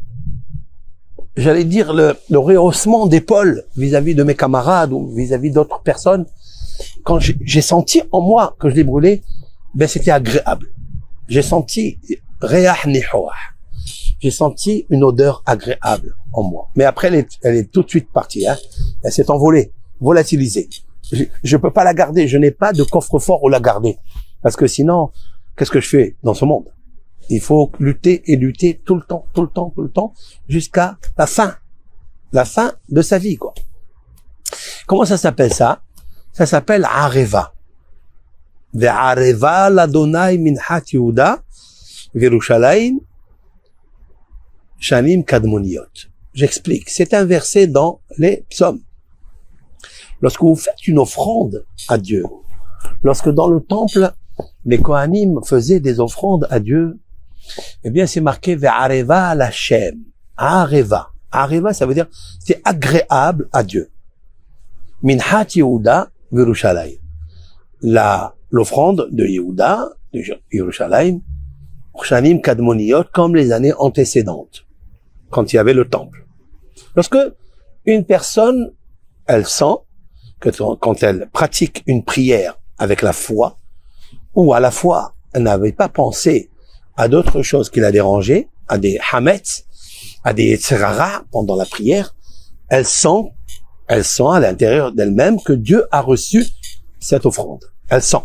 j'allais dire le rehaussement d'épaule vis-à-vis de mes camarades ou vis-à-vis d'autres personnes. Quand j'ai senti en moi que je l'ai brûlé, ben c'était agréable. J'ai senti Réah Nihoah. J'ai senti une odeur agréable en moi. Mais après, elle est tout de suite partie. Hein. Elle s'est envolée, volatilisée. Je peux pas la garder. Je n'ai pas de coffre-fort où la garder. Parce que sinon, qu'est-ce que je fais dans ce monde? Il faut lutter et lutter tout le temps, jusqu'à la fin de sa vie, quoi. Comment ça s'appelle ça? Ça s'appelle Areva. Ve'areva l'Adonai minhat Yehuda v'Yerushalayim shanim kadmoniot. J'explique. C'est un verset dans les psaumes. Lorsque vous faites une offrande à Dieu, lorsque dans le temple, les Kohanim faisaient des offrandes à Dieu, eh bien, c'est marqué Ve'areva l'Hashem. Areva. Areva, ça veut dire, c'est agréable à Dieu. Minhat Yehuda v'Yerushalayim. L'offrande de Yehuda, de Yerushalayim, Shanim Kadmoniot, comme les années antécédentes, quand il y avait le temple. Lorsque une personne, elle sent que quand elle pratique une prière avec la foi, ou à la fois, elle n'avait pas pensé à d'autres choses qui la dérangeaient, à des hametz, à des tzerara pendant la prière, elle sent à l'intérieur d'elle-même que Dieu a reçu cette offrande. Elle sent.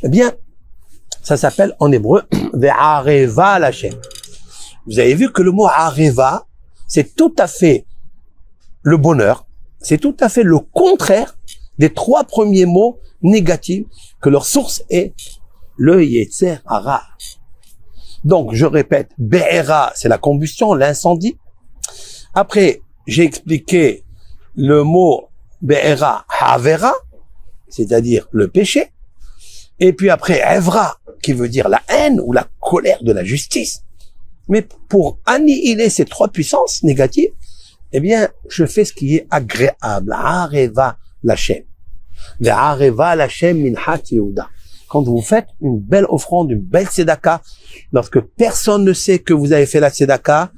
Eh bien, ça s'appelle en hébreu Ve'areva l'Hashem. Vous avez vu que le mot Areva, c'est tout à fait le bonheur, c'est tout à fait le contraire des 3 premiers mots négatifs que leur source est le Yetzer Hara. Donc, je répète, Be'era, c'est la combustion, l'incendie. Après, j'ai expliqué le mot Be'era Havera, c'est-à-dire le péché. Et puis après, Evra, qui veut dire la haine ou la colère de la justice. Mais pour annihiler ces 3 puissances négatives, eh bien, je fais ce qui est agréable. Areva l'Hashem. Ve'areva l'Hashem minhat Yehuda. Quand vous faites une belle offrande, une belle tzedaka, lorsque personne ne sait que vous avez fait la tzedaka,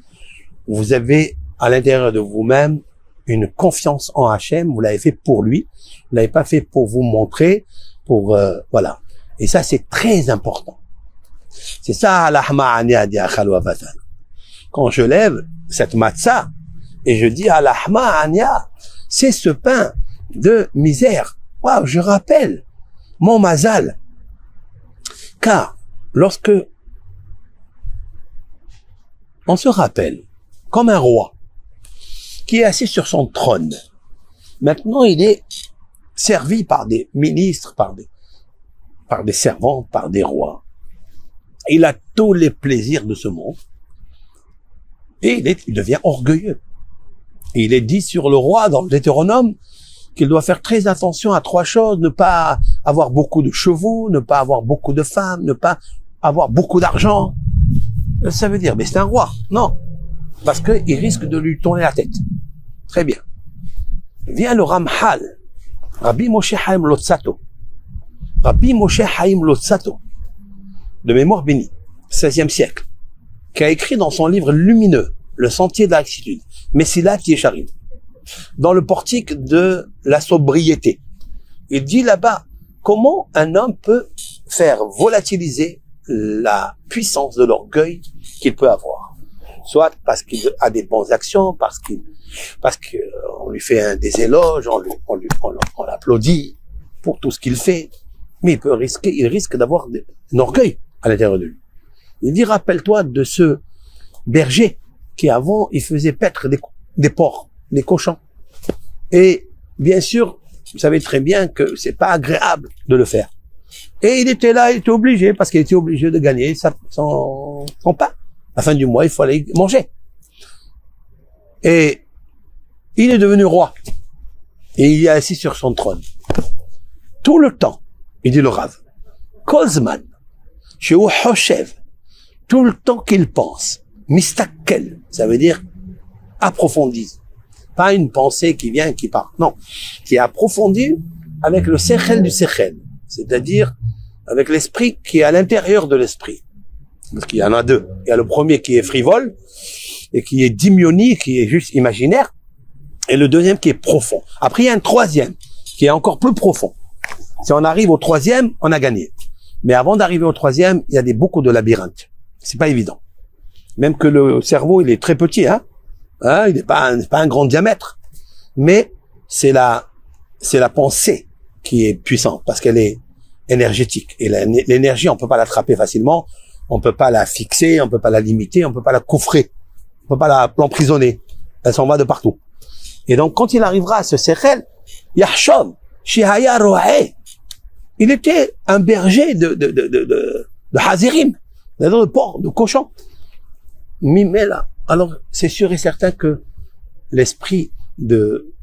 vous avez à l'intérieur de vous-même une confiance en Hachem, vous l'avez fait pour lui, vous l'avez pas fait pour vous montrer, pour voilà. Et ça c'est très important. C'est ça l'ahma ania di akhalu avatan. Quand je lève cette matzah et je dis l'ahma ania, c'est ce pain de misère. Waouh, je rappelle mon mazal. Car lorsque on se rappelle comme un roi qui est assis sur son trône, maintenant il est servi par des ministres, par des servants, par des rois. Il a tous les plaisirs de ce monde et il devient orgueilleux. Et il est dit sur le roi dans le Deutéronome qu'il doit faire très attention à 3 choses, ne pas avoir beaucoup de chevaux, ne pas avoir beaucoup de femmes, ne pas avoir beaucoup d'argent. Ça veut dire, mais c'est un roi. Non. Parce qu'il risque de lui tourner la tête. Très bien. Vient le Ramchal, Rabbi Moshe Chaim Lotsato. Rabbi Moshe Chaim Lotsato, de mémoire bénie, 16e siècle, qui a écrit dans son livre lumineux, Le sentier de la rectitude, Messilat Yesharim, dans le portique de la sobriété. Il dit là-bas, comment un homme peut faire volatiliser la puissance de l'orgueil qu'il peut avoir. Soit parce qu'il a des bonnes actions, parce qu'on lui fait des éloges, on l'applaudit pour tout ce qu'il fait. Mais il risque d'avoir un orgueil à l'intérieur de lui. Il dit, rappelle-toi de ce berger qui avant, il faisait paître des porcs, des cochons. Et bien sûr, vous savez très bien que c'est pas agréable de le faire. Et il était là, il était obligé, parce qu'il était obligé de gagner son pain. À la fin du mois, il fallait manger. Et il est devenu roi. Et il est assis sur son trône. Tout le temps, il dit le Rav, Kozman, chez Hoshev, tout le temps qu'il pense, mistakel, ça veut dire approfondisse. Pas une pensée qui vient et qui part. Non. Qui est approfondie avec le sechel du sechel. C'est-à-dire avec l'esprit qui est à l'intérieur de l'esprit. Parce qu'il y en a deux. Il y a le premier qui est frivole et qui est dimioni, qui est juste imaginaire. Et le deuxième qui est profond. Après, il y a un troisième qui est encore plus profond. Si on arrive au troisième, on a gagné. Mais avant d'arriver au troisième, il y a beaucoup de labyrinthes. C'est pas évident. Même que le cerveau, il est très petit, il n'est pas un grand diamètre. Mais c'est la pensée qui est puissante parce qu'elle est énergétique. Et l'énergie, on peut pas l'attraper facilement. On peut pas la fixer, on peut pas la limiter, on peut pas la coffrer. On peut pas l'emprisonner. Elle s'en va de partout. Et donc, quand il arrivera à ce sechel, Yahshov, Shihaya Rohe, il était un berger de Hazirim, de porc, de cochon. Mimela. Alors, c'est sûr et certain que l'esprit de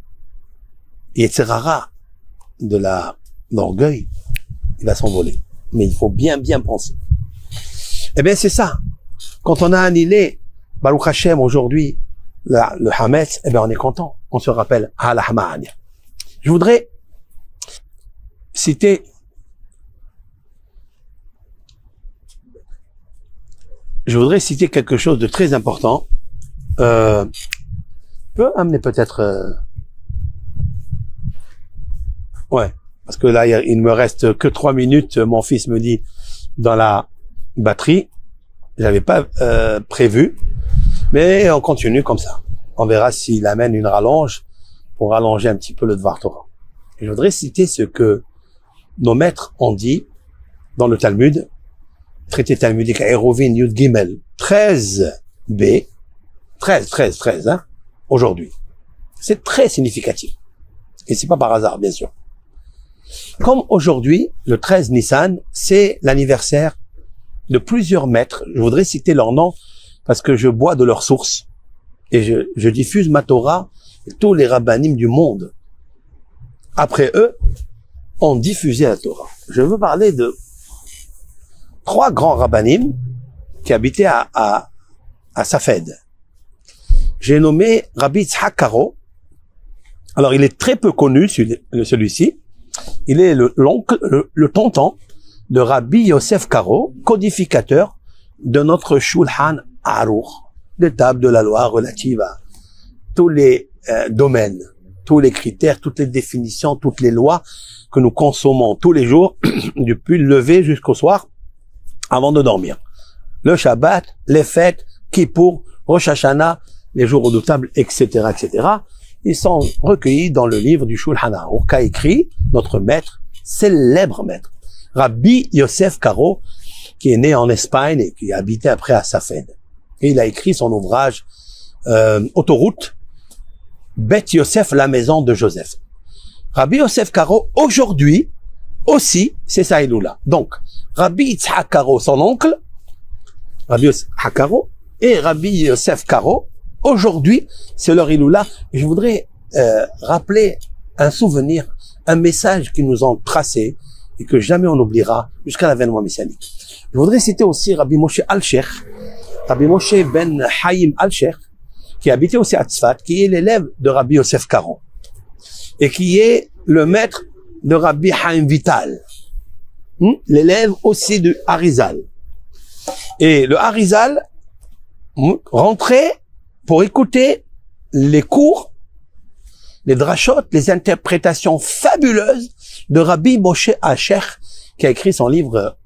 Yetzirara, de l'orgueil, il va s'envoler. Mais il faut bien penser. Eh bien, c'est ça. Quand on a annihilé Baruch Hashem aujourd'hui, le Hametz, eh bien, on est content. On se rappelle Al-Hamani. Je voudrais citer quelque chose de très important. Peut amener peut-être parce que là il ne me reste que 3 minutes. Mon fils me dit dans la batterie, j'avais pas prévu, mais on continue comme ça. On verra s'il amène une rallonge pour rallonger un petit peu le Dvar Torah. Je voudrais citer ce que nos maîtres ont dit dans le Talmud, traité talmudique à Erovin Yud Gimel 13b, 13, aujourd'hui. C'est très significatif. Et c'est pas par hasard, bien sûr. Comme aujourd'hui, le 13 Nissan, c'est l'anniversaire de plusieurs maîtres. Je voudrais citer leurs noms parce que je bois de leurs sources et je diffuse ma Torah et tous les rabbanim du monde. Après eux, ont diffusé la Torah. Je veux parler de 3 grands rabbanim qui habitaient à Safed. J'ai nommé Rabbi Yitzhak Karo. Alors, il est très peu connu, celui-ci. Il est le tonton de Rabbi Yosef Karo, codificateur de notre Shulchan Aruch, des tables de la loi relative à tous les domaines, tous les critères, toutes les définitions, toutes les lois que nous consommons tous les jours, depuis le lever jusqu'au soir, avant de dormir. Le Shabbat, les fêtes, Kippour, Rosh Hashanah, les jours redoutables, etc., etc. Ils sont recueillis dans le livre du Shulchan Aruch qu'a écrit notre maître, célèbre maître, Rabbi Yosef Karo, qui est né en Espagne et qui a habité après à Safed. Et il a écrit son ouvrage Autoroute, Bet Yosef, la maison de Joseph. Rabbi Yosef Karo, aujourd'hui, aussi, c'est sa Iloula. Donc, Rabbi Yitzhak Karo, son oncle, Rabbi Yitzhak Karo, et Rabbi Yosef Karo, aujourd'hui, c'est leur Iloula. Je voudrais rappeler un souvenir, un message qu'ils nous ont tracé et que jamais on n'oubliera jusqu'à l'avènement messianique. Je voudrais citer aussi Rabbi Moshe Alsher, Rabbi Moshe ben Haïm Alsher, qui habitait aussi à Tzfat, qui est l'élève de Rabbi Yosef Karo, et qui est le maître de Rabbi Haïm Vital, l'élève aussi de Harizal. Et le Harizal rentrait pour écouter les cours, les drachot, les interprétations fabuleuses de Rabbi Moshe Alsher, qui a écrit son livre,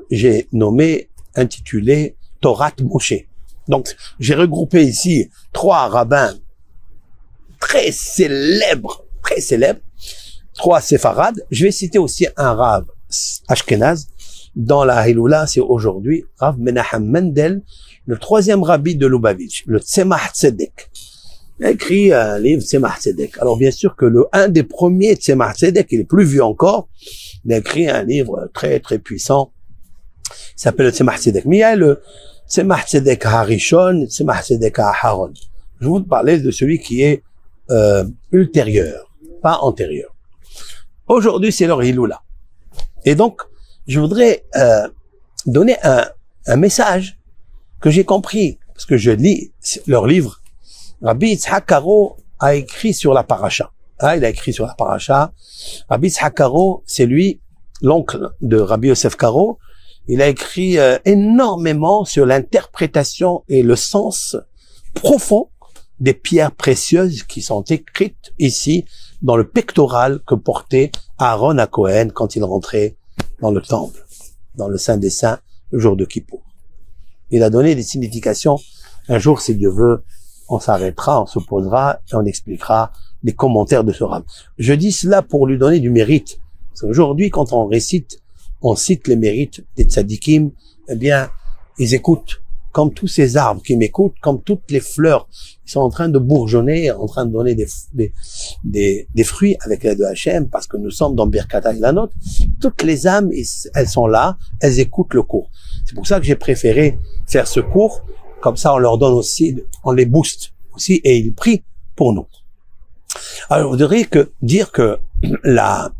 j'ai nommé, intitulé Torah Moshe. Donc, j'ai regroupé ici 3 rabbins très célèbres, 3 séfarades. Je vais citer aussi un Rav Ashkenaz. Dans la Hiloula, c'est aujourd'hui Rav Menachem Mendel, le 3e rabbi de Lubavitch, le Tzemach Tzedek. Il a écrit un livre, Tzemach Tzedek. Alors bien sûr que un des premiers Tzemach Tzedek, il est plus vieux encore, il a écrit un livre très très puissant, il s'appelle le Tzemach Tzedek. Mais il y a le Tzemach Tzedek Harishon, le Tzemach Tzedek Aharon. Je vais vous parler de celui qui est ultérieur, pas antérieur. Aujourd'hui, c'est leur Hiloula. Et donc, je voudrais donner un message que j'ai compris, parce que je lis leur livre. Rabbi Yitzhak Karo a écrit sur la paracha. Il a écrit sur la paracha. Rabbi Yitzhak Karo, c'est lui, l'oncle de Rabbi Yosef Karo. Il a écrit énormément sur l'interprétation et le sens profond des pierres précieuses qui sont écrites ici dans le pectoral que portait Aaron à Cohen quand il rentrait dans le temple, dans le Saint des Saints, le jour de Kippour. Il a donné des significations. Un jour, si Dieu veut, on s'arrêtera, on se posera et on expliquera les commentaires de ce rabbin. Je dis cela pour lui donner du mérite. Parce qu'aujourd'hui, quand on cite les mérites des tzadikim, eh bien, ils écoutent. Comme tous ces arbres qui m'écoutent, comme toutes les fleurs qui sont en train de bourgeonner, en train de donner des fruits avec l'aide de Hachem, parce que nous sommes dans Birkat Ilanot, toutes les âmes, elles sont là, elles écoutent le cours. C'est pour ça que j'ai préféré faire ce cours. Comme ça, on leur donne aussi, on les booste aussi, et ils prient pour nous. Alors, je voudrais dire que l'âme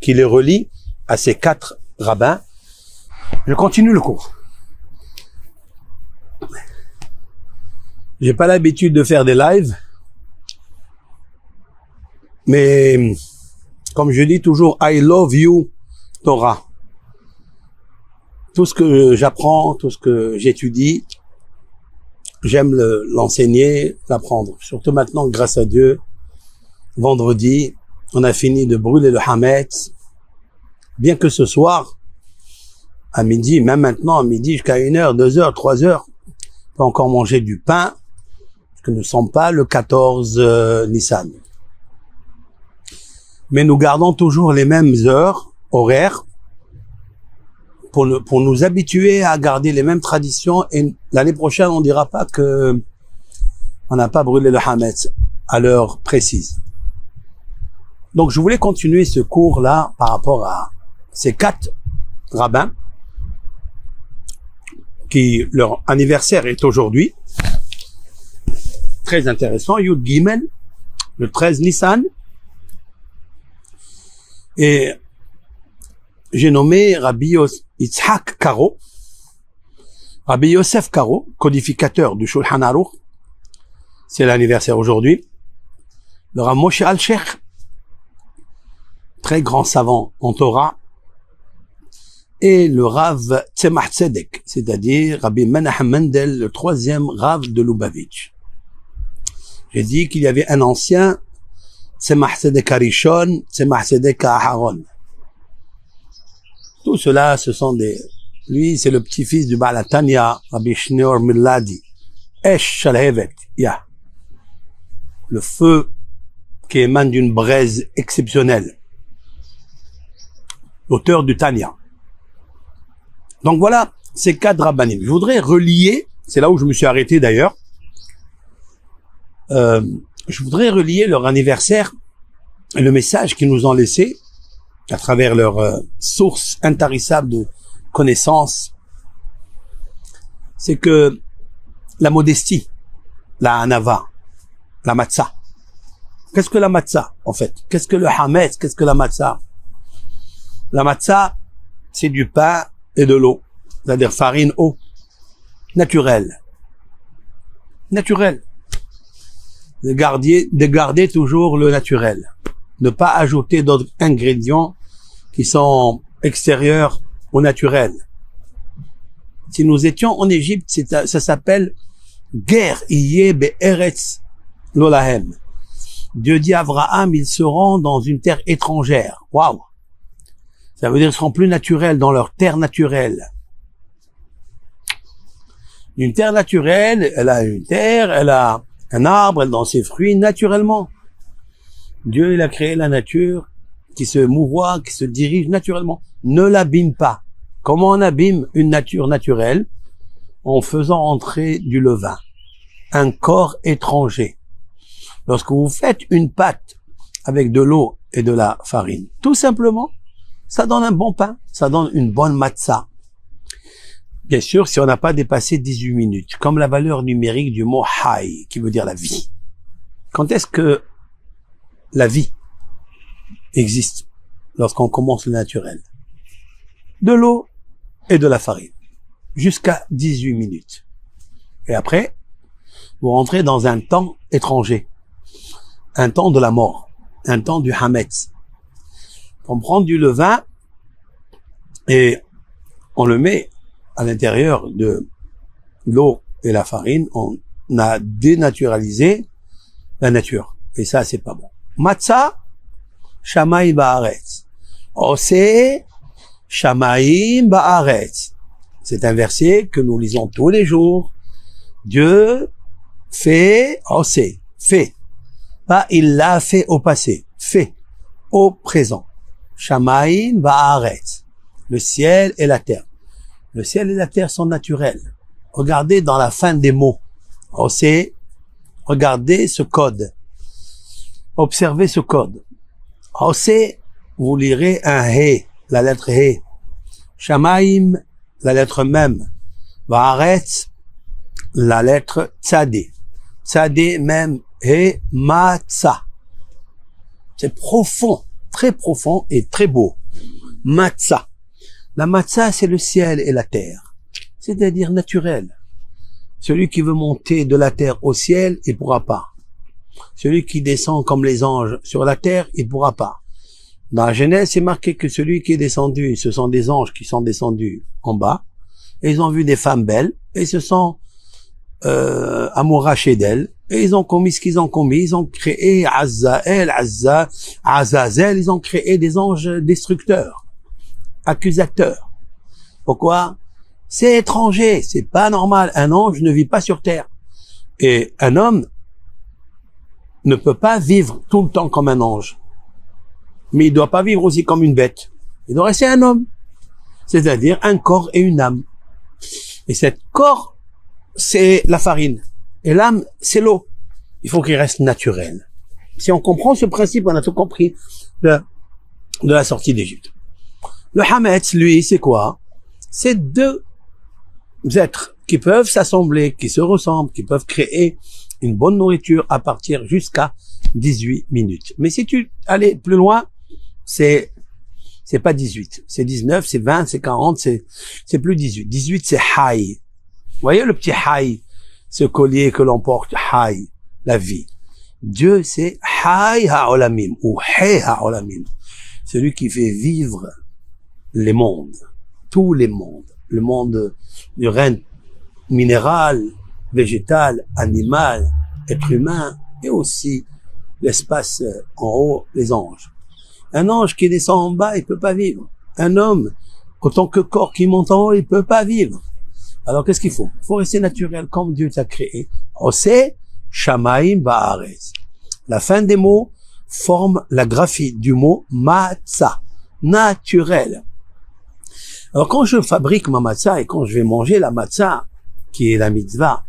qui les relie à ces 4 rabbins. Je continue le cours. J'ai pas l'habitude de faire des lives, mais comme je dis toujours, I love you, Torah. Tout ce que j'apprends, tout ce que j'étudie, j'aime l'enseigner, l'apprendre. Surtout maintenant, grâce à Dieu, vendredi, on a fini de brûler le Hametz. Bien que ce soir, à midi, même maintenant, à midi, jusqu'à 1h, 2h, 3h, on peut encore manger du pain, parce que nous ne sommes pas le 14 Nissan. Mais nous gardons toujours les mêmes heures horaires, pour nous habituer à garder les mêmes traditions, et l'année prochaine, on dira pas que on n'a pas brûlé le Hametz à l'heure précise. Donc, je voulais continuer ce cours-là par rapport à ces 4 rabbins, qui, leur anniversaire est aujourd'hui. Très intéressant. Yud Gimel, le 13 Nissan. Et j'ai nommé Rabbi Yitzhak Karo, Rabbi Yosef Karo, codificateur du Shulchan Aruch. C'est l'anniversaire aujourd'hui. Le Rav Moshe Alshech, très grand savant en Torah. Et le Rav Tzemach Tzedek, c'est-à-dire Rabbi Menachem Mendel, le 3e Rav de Lubavitch. J'ai dit qu'il y avait un ancien Tzemach Tzedek Harishon, Tzemach Tzedek Aharon. Tout cela, ce sont lui, c'est le petit-fils du Baal HaTanya, Rabbi Shneor Miladi. Esh Shalhevet, le feu qui émane d'une braise exceptionnelle. L'auteur du Tanya. Donc voilà, ces 4 rabbanim. Je voudrais relier, c'est là où je me suis arrêté d'ailleurs, je voudrais relier leur anniversaire et le message qu'ils nous ont laissé à travers leur source intarissable de connaissances. C'est que la modestie, la hanava, la matzah. Qu'est-ce que la matzah, en fait? Qu'est-ce que le hametz? Qu'est-ce que la matzah? La matzah, c'est du pain et de l'eau, c'est-à-dire farine, eau, naturelle. Naturelle. De garder toujours le naturel. Ne pas ajouter d'autres ingrédients qui sont extérieurs au naturel. Si nous étions en Égypte, ça s'appelle Ger Iye Be'eretz Lolahem. Dieu dit à Abraham, ils seront dans une terre étrangère. Waouh! Ça veut dire qu'ils seront plus naturels dans leur terre naturelle. Une terre naturelle, elle a une terre, elle a un arbre, elle donne ses fruits naturellement. Dieu, il a créé la nature qui se mouvoie, qui se dirige naturellement. Ne l'abîme pas. Comment on abîme une nature naturelle? En faisant entrer du levain. un corps étranger. Lorsque vous faites une pâte avec de l'eau et de la farine, tout simplement, ça donne un bon pain, ça donne une bonne matzah. Bien sûr, si on n'a pas dépassé 18 minutes, comme la valeur numérique du mot hay, qui veut dire la vie. Quand est-ce que la vie existe? Lorsqu'on commence le naturel. De l'eau et de la farine. Jusqu'à 18 minutes. Et après, vous rentrez dans un temps étranger. Un temps de la mort. Un temps du hametz. On prend du levain et on le met à l'intérieur de l'eau et la farine. On a dénaturalisé la nature. Et ça, c'est pas bon. Matzah, Shamaim Ba'aretz. Ose, Shamaim Ba'aretz. C'est un verset que nous lisons tous les jours. Dieu fait, Ose, fait. Pas il l'a fait au passé. Fait. Au présent. Shamaim Ba'aretz. Le ciel et la terre. Le ciel et la terre sont naturels. Regardez dans la fin des mots. Ose, regardez ce code. Observez ce code. Ose, vous lirez un He, la lettre He. Shamaim, la lettre Mem. Ba'aretz, la lettre Tzadé. Tzadé, Mem, He, Matzah. C'est profond, très profond et très beau. Matzah. La matzah, c'est le ciel et la terre. C'est-à-dire naturel. Celui qui veut monter de la terre au ciel, il pourra pas. Celui qui descend comme les anges sur la terre, il pourra pas. Dans la Genèse, c'est marqué que celui qui est descendu, ce sont des anges qui sont descendus en bas, et ils ont vu des femmes belles, et se sont amourachés d'elles, et ils ont commis ce qu'ils ont commis, ils ont créé Azazel, ils ont créé des anges destructeurs, accusateurs. Pourquoi? C'est étranger, c'est pas normal. Un ange ne vit pas sur terre. Et un homme ne peut pas vivre tout le temps comme un ange. Mais il doit pas vivre aussi comme une bête. Il doit rester un homme. C'est-à-dire un corps et une âme. Et cet corps, c'est la farine. Et l'âme, c'est l'eau. Il faut qu'il reste naturel. Si on comprend ce principe, on a tout compris de la sortie d'Égypte. Le hametz, lui, c'est quoi? C'est deux êtres qui peuvent s'assembler, qui se ressemblent, qui peuvent créer une bonne nourriture à partir jusqu'à 18 minutes. Mais si tu allais plus loin, c'est pas 18, c'est 19, c'est 20, c'est 40, c'est plus 18. 18, c'est hay. Vous voyez le petit hay, ce collier que l'on porte, hay, la vie. Dieu, c'est hay ha'olamim, ou hay ha'olamim. Celui qui fait vivre les mondes, tous les mondes. Le monde du règne minéral, végétal, animal, être humain, et aussi l'espace en haut, les anges. Un ange qui descend en bas, il peut pas vivre. Un homme, autant que corps qui monte en haut, il peut pas vivre. Alors qu'est-ce qu'il faut? Il faut rester naturel comme Dieu t'a créé. Ose, Shamaim, Ba'aretz. La fin des mots forme la graphie du mot matzah, naturel. Alors quand je fabrique ma matzah et quand je vais manger la matzah, qui est la mitzvah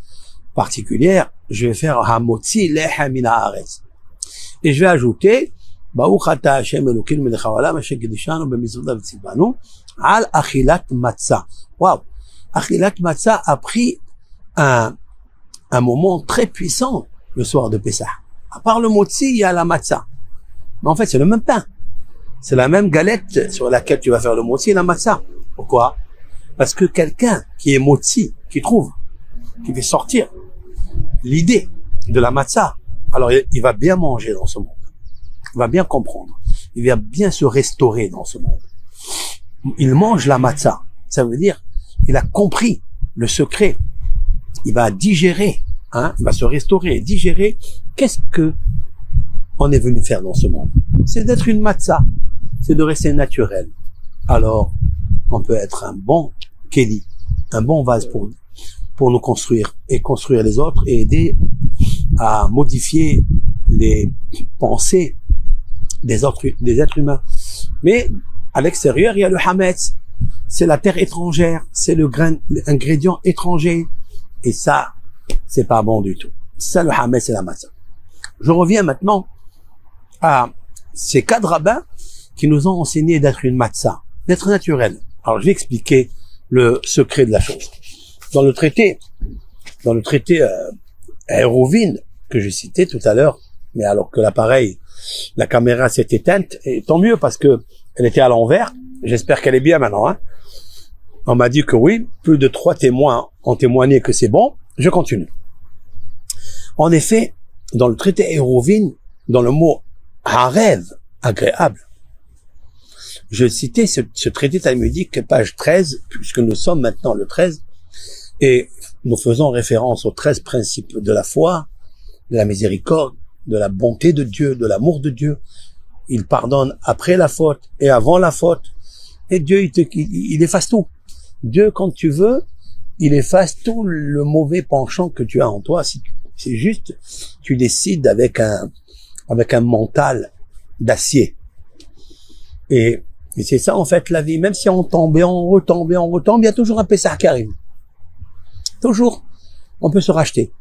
particulière, je vais faire hamotzi lehem min haaretz. Et je vais ajouter Baruch ata Hashem Elokeinu melech haolam asher kiddushanu b'mitzvotav v'tzivanu al achilat matzah. Waouh! Achilat matzah a pris un moment très puissant le soir de Pessah. À part le motzi, il y a la matzah. Mais en fait, c'est le même pain. C'est la même galette sur laquelle tu vas faire le motzi et la matzah. Pourquoi? Parce que quelqu'un qui est motzi, qui fait sortir l'idée de la matzah, alors il va bien manger dans ce monde. Il va bien comprendre. Il va bien se restaurer dans ce monde. Il mange la matzah. Ça veut dire, il a compris le secret. Il va digérer, il va se restaurer, digérer. Qu'est-ce que on est venu faire dans ce monde? C'est d'être une matzah. C'est de rester naturel. Alors, on peut être un bon kéli, un bon vase pour nous construire et construire les autres et aider à modifier les pensées des êtres humains. Mais à l'extérieur, il y a le hametz. C'est la terre étrangère, c'est ingrédient étranger. Et ça, c'est pas bon du tout. Ça, le hametz et la matzah. Je reviens maintenant à ces 4 rabbins qui nous ont enseigné d'être une matzah, d'être naturel. Alors, je vais expliquer le secret de la chose. Dans le traité Eruvin, que j'ai cité tout à l'heure, mais alors que l'appareil, la caméra s'est éteinte, et tant mieux parce que elle était à l'envers. J'espère qu'elle est bien maintenant, hein. On m'a dit que oui, plus de 3 témoins ont témoigné que c'est bon. Je continue. En effet, dans le traité Eruvin, dans le mot harev, agréable, je citais ce traité talmudique, page 13, puisque nous sommes maintenant le 13, et nous faisons référence aux 13 principes de la foi, de la miséricorde, de la bonté de Dieu, de l'amour de Dieu. Il pardonne après la faute et avant la faute. Et Dieu, il efface tout. Dieu, quand tu veux, il efface tout le mauvais penchant que tu as en toi. C'est juste, tu décides avec un mental d'acier. Et c'est ça, en fait, la vie. Même si on tombe et on retombe, il y a toujours un Pessah qui arrive. Toujours, on peut se racheter.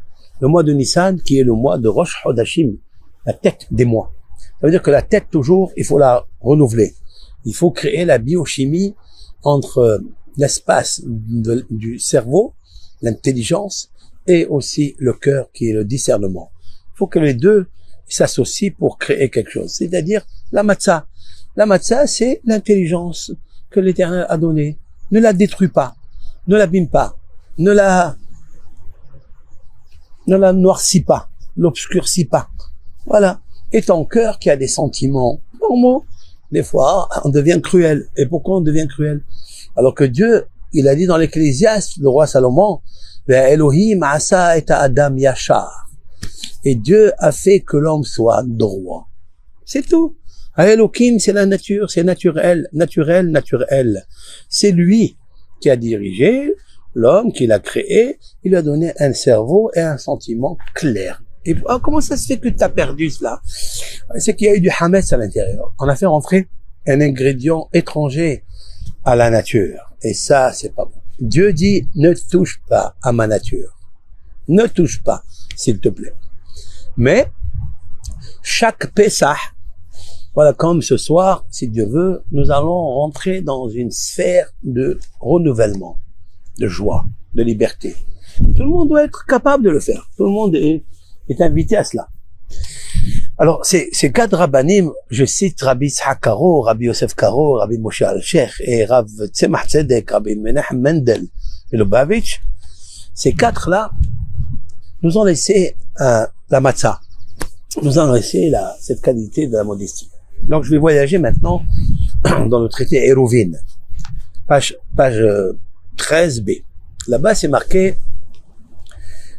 Le mois de Nissan, qui est le mois de Rosh Hodashim, la tête des mois. Ça veut dire que la tête, toujours, il faut la renouveler. Il faut créer la biochimie entre l'espace du cerveau, l'intelligence, et aussi le cœur, qui est le discernement. Il faut que les deux s'associent pour créer quelque chose. C'est-à-dire la matzah. La matzah, c'est l'intelligence que l'Éternel a donnée. Ne la détruis pas, ne l'abîme pas, ne la noircis pas, l'obscurcis pas. Voilà. Et ton cœur qui a des sentiments normaux, des fois, on devient cruel. Et pourquoi on devient cruel? Alors que Dieu, il a dit dans l'Ecclésiaste, le roi Salomon, Elohim asa et Adam yashar. Et Dieu a fait que l'homme soit droit. C'est tout. Elohim, c'est la nature, c'est naturel. C'est lui qui a dirigé l'homme, qui l'a créé, il lui a donné un cerveau et un sentiment clair. Et comment ça se fait que tu as perdu cela? C'est qu'il y a eu du hametz à l'intérieur. On a fait rentrer un ingrédient étranger à la nature. Et ça, c'est pas bon. Dieu dit, ne touche pas à ma nature. Ne touche pas, s'il te plaît. Mais, chaque Pessah, voilà, comme ce soir, si Dieu veut, nous allons rentrer dans une sphère de renouvellement, de joie, de liberté. Tout le monde doit être capable de le faire. Tout le monde est invité à cela. Alors, ces 4 rabbanim, je cite Rabbi Yitzhak Karo, Rabbi Yosef Karo, Rabbi Moshe Al-Sheikh et Rav Tzemach Tzedek, Rabbi Menachem Mendel et Lubavitch. Ces 4-là nous ont laissé la matzah, nous ont laissé cette qualité de la modestie. Donc, je vais voyager maintenant dans le traité Eruvin, page 13b. Là-bas, c'est marqué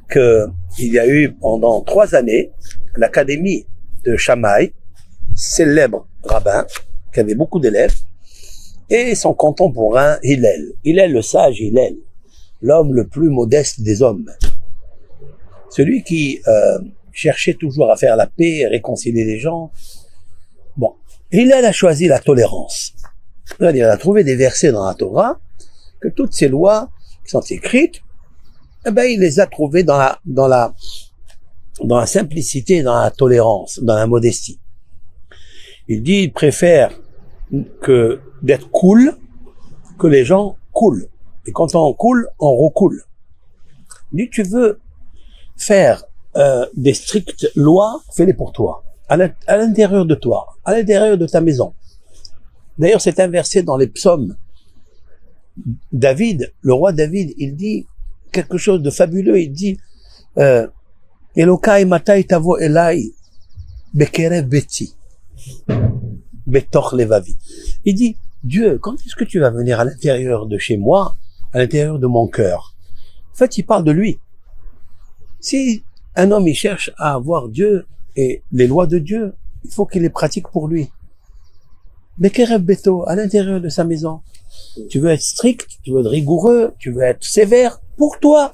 que il y a eu pendant 3 années l'académie de Shammai, célèbre rabbin, qui avait beaucoup d'élèves, et son contemporain Hillel. Hillel, le sage Hillel, l'homme le plus modeste des hommes. Celui qui cherchait toujours à faire la paix, à réconcilier les gens. Bon, Hillel a choisi la tolérance. C'est-à-dire, il a trouvé des versets dans la Torah, que toutes ces lois qui sont écrites, eh ben, il les a trouvées dans la simplicité, dans la tolérance, dans la modestie. Il dit, il préfère que d'être cool, que les gens coulent. Et quand on coule, on recoule. Il dit, tu veux faire des strictes lois, fais-les pour toi, à l'intérieur de toi, à l'intérieur de ta maison. D'ailleurs, c'est inversé dans les psaumes. David, le roi David, il dit quelque chose de fabuleux. Il dit Elokai matai tavo elai bekerev beti betoch levavi. Il dit, Dieu, quand est-ce que tu vas venir à l'intérieur de chez moi, à l'intérieur de mon cœur? En fait, il parle de lui. Si un homme il cherche à avoir Dieu et les lois de Dieu, il faut qu'il les pratique pour lui. Bekerev beto, à l'intérieur de sa maison. Tu veux être strict, tu veux être rigoureux, tu veux être sévère pour toi.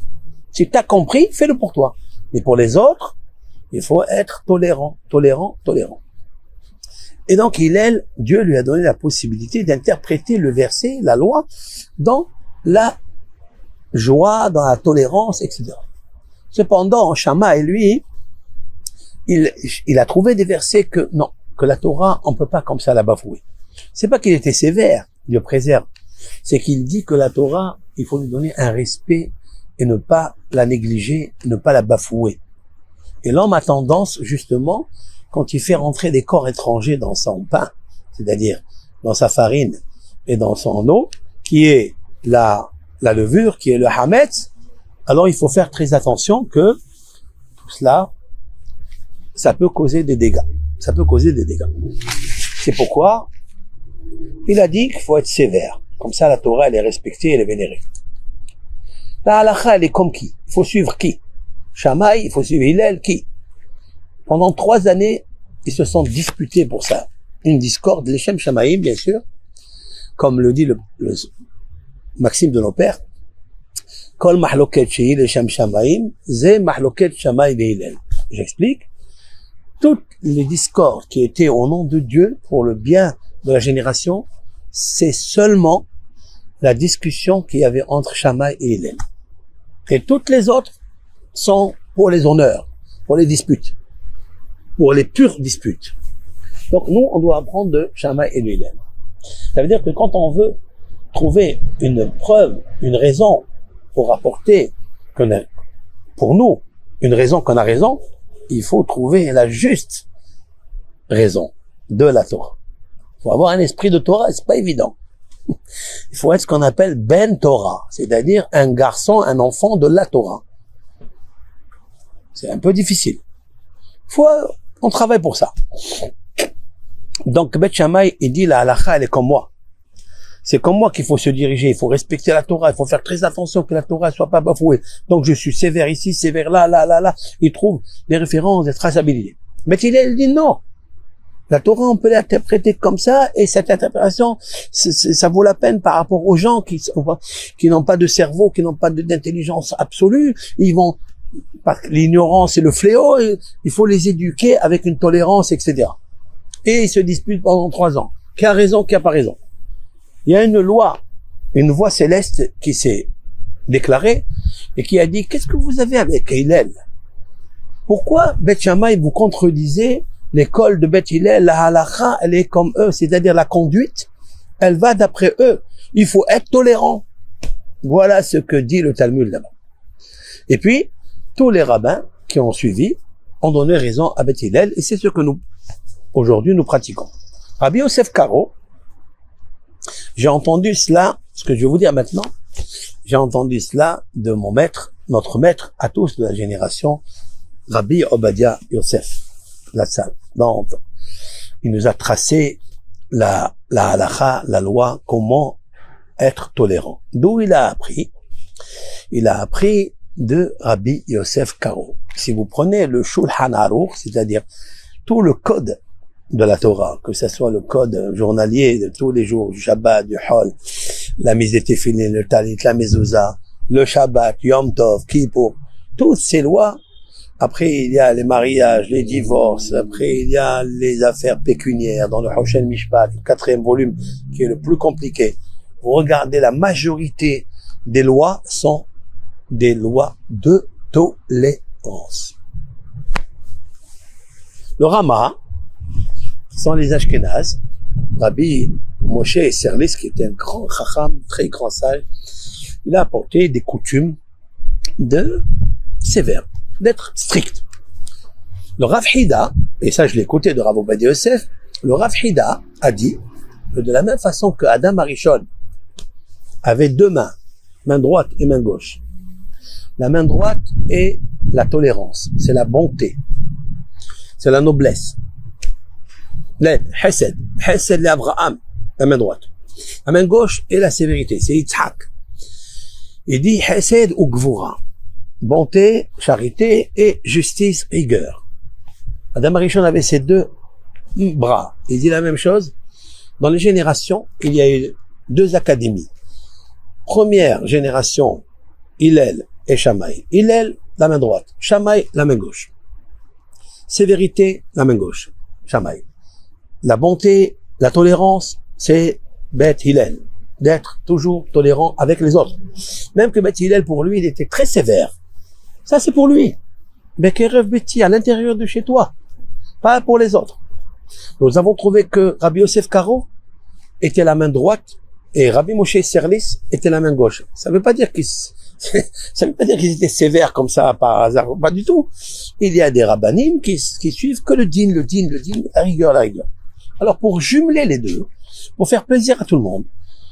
Si tu as compris, fais-le pour toi. Mais pour les autres, il faut être tolérant. Et donc, Dieu lui a donné la possibilité d'interpréter le verset, la loi, dans la joie, dans la tolérance, etc. Cependant, Shammai, lui, il a trouvé des versets que non, que la Torah, on peut pas comme ça la bafouer. C'est pas qu'il était sévère, il le préserve. C'est qu'il dit que la Torah, il faut lui donner un respect et ne pas la négliger, ne pas la bafouer. Et l'homme a tendance, justement, quand il fait rentrer des corps étrangers dans son pain, c'est-à-dire dans sa farine et dans son eau, qui est la levure, qui est le hametz, alors il faut faire très attention que tout cela, ça peut causer des dégâts. Ça peut causer des dégâts. C'est pourquoi il a dit qu'il faut être sévère. Comme ça, la Torah, elle est respectée, elle est vénérée. La halakha, elle est comme qui? Il faut suivre qui? Shammai, il faut suivre Hillel, qui? Pendant 3 années, ils se sont disputés pour ça. Une discorde, les Shem Shamaïm, bien sûr, comme le dit le maxime de nos pères. Kol mahloket shehi le Shem Shamaïm, ze mahloket Shammai ve Hillel. J'explique. Toutes les discordes qui étaient au nom de Dieu pour le bien de la génération, c'est seulement la discussion qu'il y avait entre Shammai et Hillel. Et toutes les autres sont pour les honneurs, pour les disputes, pour les pures disputes. Donc nous, on doit apprendre de Shammai et de Hillel. Ça veut dire que quand on veut trouver une preuve, une raison pour rapporter pour nous, une raison qu'on a raison, il faut trouver la juste raison de la Torah. Il faut avoir un esprit de Torah, c'est pas évident. Il faut être ce qu'on appelle Ben Torah, c'est-à-dire un garçon, un enfant de la Torah. C'est un peu difficile. On travaille pour ça. Donc, Beth Shammai, il dit, la halakha, elle est comme moi. C'est comme moi qu'il faut se diriger. Il faut respecter la Torah. Il faut faire très attention que la Torah ne soit pas bafouée. Donc, je suis sévère ici, sévère là. Il trouve des références, des traçabilités. Mais il dit non. La Torah, on peut l'interpréter comme ça, et cette interprétation, ça vaut la peine par rapport aux gens qui n'ont pas de cerveau, qui n'ont pas d'intelligence absolue. L'ignorance et le fléau, il faut les éduquer avec une tolérance, etc. Et ils se disputent pendant 3 ans. Qui a raison, qui a pas raison. Il y a une voix céleste qui s'est déclarée et qui a dit, qu'est-ce que vous avez avec Hillel? Pourquoi Beth Shammai vous contredisez? L'école de Beth Hillel, la halakha, elle est comme eux, c'est-à-dire la conduite, elle va d'après eux. Il faut être tolérant. Voilà ce que dit le Talmud là-bas. Et puis, tous les rabbins qui ont suivi ont donné raison à Beth Hillel, et c'est ce que nous, aujourd'hui, nous pratiquons. Rabbi Yosef Karo, j'ai entendu cela, ce que je vais vous dire maintenant, j'ai entendu cela de mon maître, notre maître à tous de la génération, Rabbi Obadia Yosef, la salle. Donc, il nous a tracé la halakha, la loi, comment être tolérant. D'où il a appris? Il a appris de Rabbi Yosef Karo. Si vous prenez le Shulchan Aruch, c'est-à-dire tout le code de la Torah, que ce soit le code journalier de tous les jours, du Shabbat, du Hol, la mise des Téphilin, le Talit, la Mezouza, le Shabbat, Yom Tov, Kippour, toutes ces lois. Après, il y a les mariages, les divorces. Après, il y a les affaires pécuniaires dans le Hoshen Mishpat, le 4e volume, qui est le plus compliqué. Vous regardez, la majorité des lois sont des lois de tolérance. Le Rama, qui sont les Ashkénazes, Rabbi Moshe Serlis, qui était un grand chacham, très grand sage, il a apporté des coutumes sévères, d'être strict. Le Rav Hida, et ça je l'ai écouté de Rav Obadia Yosef, le Rav Hida a dit que de la même façon que Adam Arishon avait 2 mains, main droite et main gauche, la main droite est la tolérance, c'est la bonté, c'est la noblesse. Hesed l'Abraham, la main droite. La main gauche est la sévérité, c'est Yitzhak. Il dit Hesed ou Gvura, bonté, charité et justice, rigueur. Adam Arishon avait ses 2 bras. Il dit la même chose. Dans les générations, il y a eu 2 académies. Première génération, Hillel et Shammai. Hillel, la main droite. Shammai, la main gauche. Sévérité, la main gauche. Shammai. La bonté, la tolérance, c'est Beth Hillel. D'être toujours tolérant avec les autres. Même que Beth Hillel, pour lui, il était très sévère. Ça, c'est pour lui. Bekerev Beti, à l'intérieur de chez toi. Pas pour les autres. Nous avons trouvé que Rabbi Yosef Karo était la main droite et Rabbi Moshe Serlis était la main gauche. Ça veut pas dire ça veut pas dire qu'ils étaient sévères comme ça par hasard. Pas du tout. Il y a des rabbanim qui suivent que le din, la rigueur. Alors, pour jumeler les deux, pour faire plaisir à tout le monde,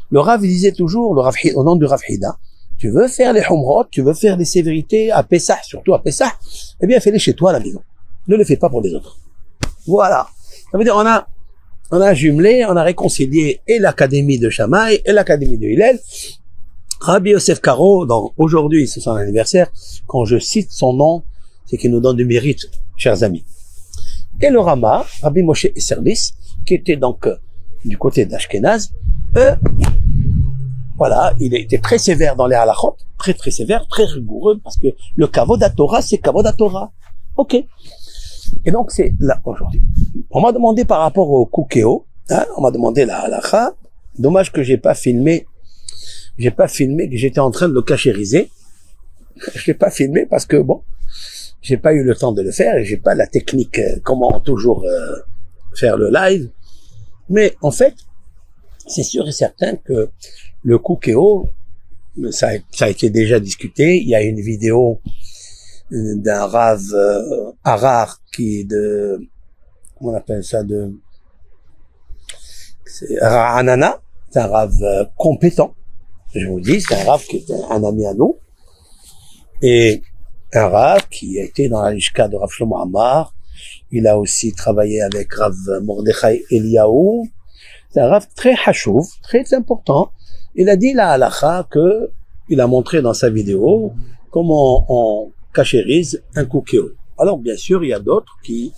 le Rav disait toujours, au nom du Rav Hida, tu veux faire les humrot, tu veux faire les sévérités à Pessah, surtout à Pessah, eh bien, fais-les chez toi à la maison. Ne le fais pas pour les autres. Voilà. Ça veut dire, on a jumelé, on a réconcilié et l'académie de Shammai et l'académie de Hillel. Rabbi Yosef Karo, aujourd'hui, c'est son anniversaire, quand je cite son nom, c'est qu'il nous donne du mérite, chers amis. Et le Rama, Rabbi Moshe Serlis, qui était donc du côté d'Ashkenaz, voilà, il était très sévère dans les halachot, très très sévère, très rigoureux, parce que le kavod Torah, c'est kavod Torah. Ok. Et donc c'est là aujourd'hui. On m'a demandé par rapport au Kukeo, on m'a demandé la halacha. Dommage que j'ai pas filmé, que j'étais en train de le cachériser. Je l'ai pas filmé parce que bon, j'ai pas eu le temps de le faire et j'ai pas la technique comment toujours faire le live. Mais en fait, c'est sûr et certain que le Kukeo, ça a été déjà discuté. Il y a une vidéo d'un Rav Harar qui est comment on appelle ça, c'est Ra'anana, c'est un Rav compétent. Je vous dis, c'est un Rav qui est un ami à nous. Et un Rav qui a été dans la Lishka de Rav Shlomo Amar. Il a aussi travaillé avec Rav Mordechai Eliyahu. C'est un Rav très hachouv, très important. Il a dit la halacha que il a montré dans sa vidéo comment on cachérise un Kukeo. Alors bien sûr, il y a d'autres qui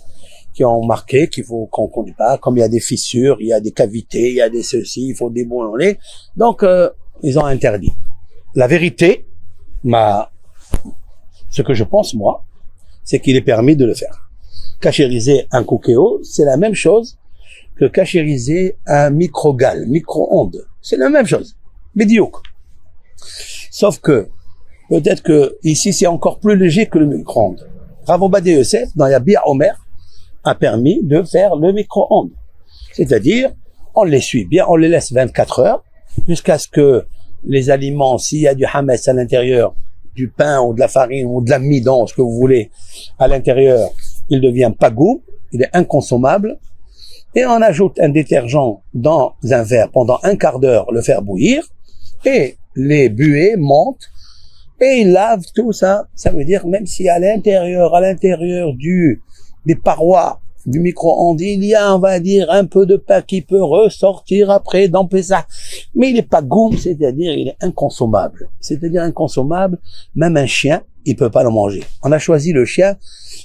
ont marqué qu'il faut qu'on ne conduit pas, comme il y a des fissures, il y a des cavités, il y a des ceci, il faut déboulonner. Donc ils ont interdit. La vérité, ce que je pense moi, c'est qu'il est permis de le faire. Cachériser un Kukeo, c'est la même chose que cachériser un micro-ondes. C'est la même chose. Médiocre. Sauf que, peut-être que ici c'est encore plus léger que le micro-ondes. Rav Ovadia Yosef, dans Yabia Omer, a permis de faire le micro-ondes. C'est-à-dire, on les suit bien, on les laisse 24 heures, jusqu'à ce que les aliments, s'il y a du hametz à l'intérieur, du pain ou de la farine ou de l'amidon, ce que vous voulez, à l'intérieur, il devient pas goût, il est inconsommable, et on ajoute un détergent dans un verre pendant un quart d'heure, le faire bouillir, et les buées montent, et ils lavent tout ça. Ça veut dire, même si à l'intérieur des parois du micro-ondes, il y a, on va dire, un peu de pain qui peut ressortir après dans Pessah. Mais il n'est pas goum, c'est-à-dire, il est inconsommable. C'est-à-dire inconsommable, même un chien, il peut pas le manger. On a choisi le chien,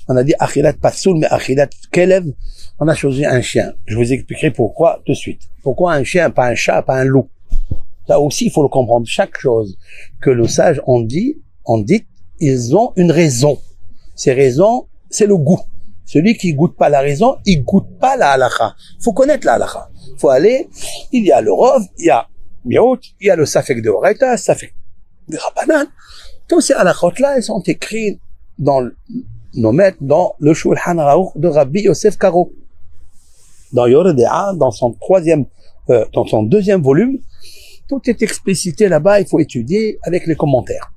on a dit achilat patsoul, mais achilat kelev, on a choisi un chien. Je vous expliquerai pourquoi tout de suite. Pourquoi un chien, pas un chat, pas un loup. Ça aussi, il faut le comprendre. Chaque chose que le sage on dit, ils ont une raison. Ces raisons, c'est le goût. Celui qui goûte pas la raison, il goûte pas la halakha. Faut connaître la halakha. Faut aller, il y a le rov, il y a Miaout, il y a le safek de Horaïta, safek de Rabbanan. Tous ces halakhot-là, ils sont écrits dans le Shulchan Aruch de Rabbi Yosef Karo. Dans Yoredea, dans son deuxième volume, tout est explicité là-bas, il faut étudier avec les commentaires.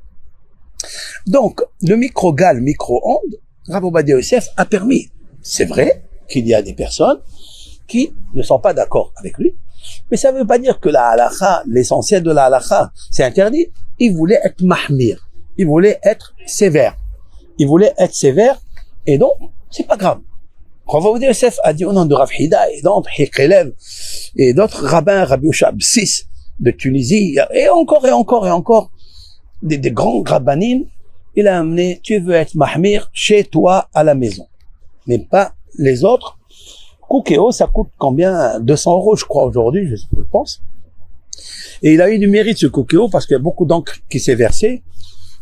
Donc, le micro-ondes, Rav Ovadia Yosef a permis. C'est vrai qu'il y a des personnes qui ne sont pas d'accord avec lui, mais ça ne veut pas dire que la halakha, l'essentiel de la halakha, c'est interdit. Il voulait être mahmir, il voulait être sévère. Et donc, c'est pas grave. Rav Ovadia Yosef a dit au nom de Rav Hida et d'autres rabbins, Rabbi Yosha Bsis de Tunisie, et encore, des grands rabbanim, il a amené, tu veux être mahmir chez toi à la maison, mais pas les autres. Kukeo, ça coûte combien? 200 € je crois aujourd'hui, je pense. Et il a eu du mérite ce Kukeo parce qu'il y a beaucoup d'encre qui s'est versée,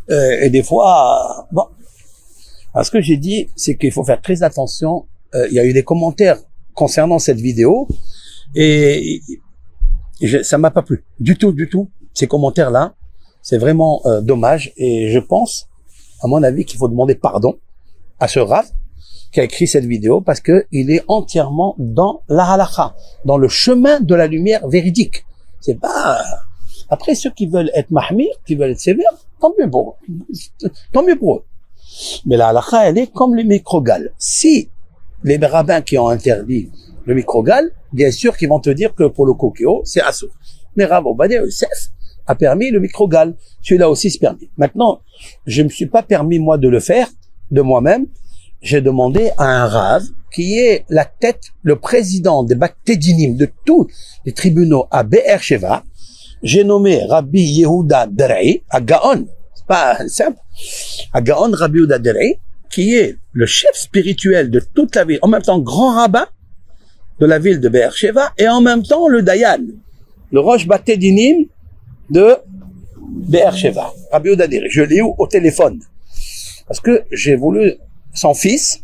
et des fois, bon. Alors ce que j'ai dit, c'est qu'il faut faire très attention. Il y a eu des commentaires concernant cette vidéo, et ça m'a pas plu du tout. Ces commentaires-là, c'est vraiment dommage, et je pense à mon avis, qu'il faut demander pardon à ce Rav qui a écrit cette vidéo parce que il est entièrement dans la halakha, dans le chemin de la lumière véridique. C'est pas, après ceux qui veulent être mahmir, qui veulent être sévères, tant mieux pour eux. Tant mieux pour eux. Mais la halakha, elle est comme le microgal. Si les rabbins qui ont interdit le microgal, bien sûr qu'ils vont te dire que pour le kokeo, c'est assour. Mais Rav Ovadia Yosef a permis le microgal. Celui-là aussi c'est permis. Maintenant, je me suis pas permis moi de le faire de moi-même. J'ai demandé à un Rav qui est la tête, le président des Baktédinim de tous les tribunaux à Be'er Sheva. J'ai nommé Rabbi Yehuda Derei à Gaon. C'est pas simple. À Gaon, Rabbi Yehuda Derei, qui est le chef spirituel de toute la ville, en même temps grand rabbin de la ville de Be'er Sheva et en même temps le Dayan, le Rosh Baktédinim de Be'er Sheva. Rabbi Yehuda Derei. Je l'ai eu au téléphone parce que j'ai voulu son fils,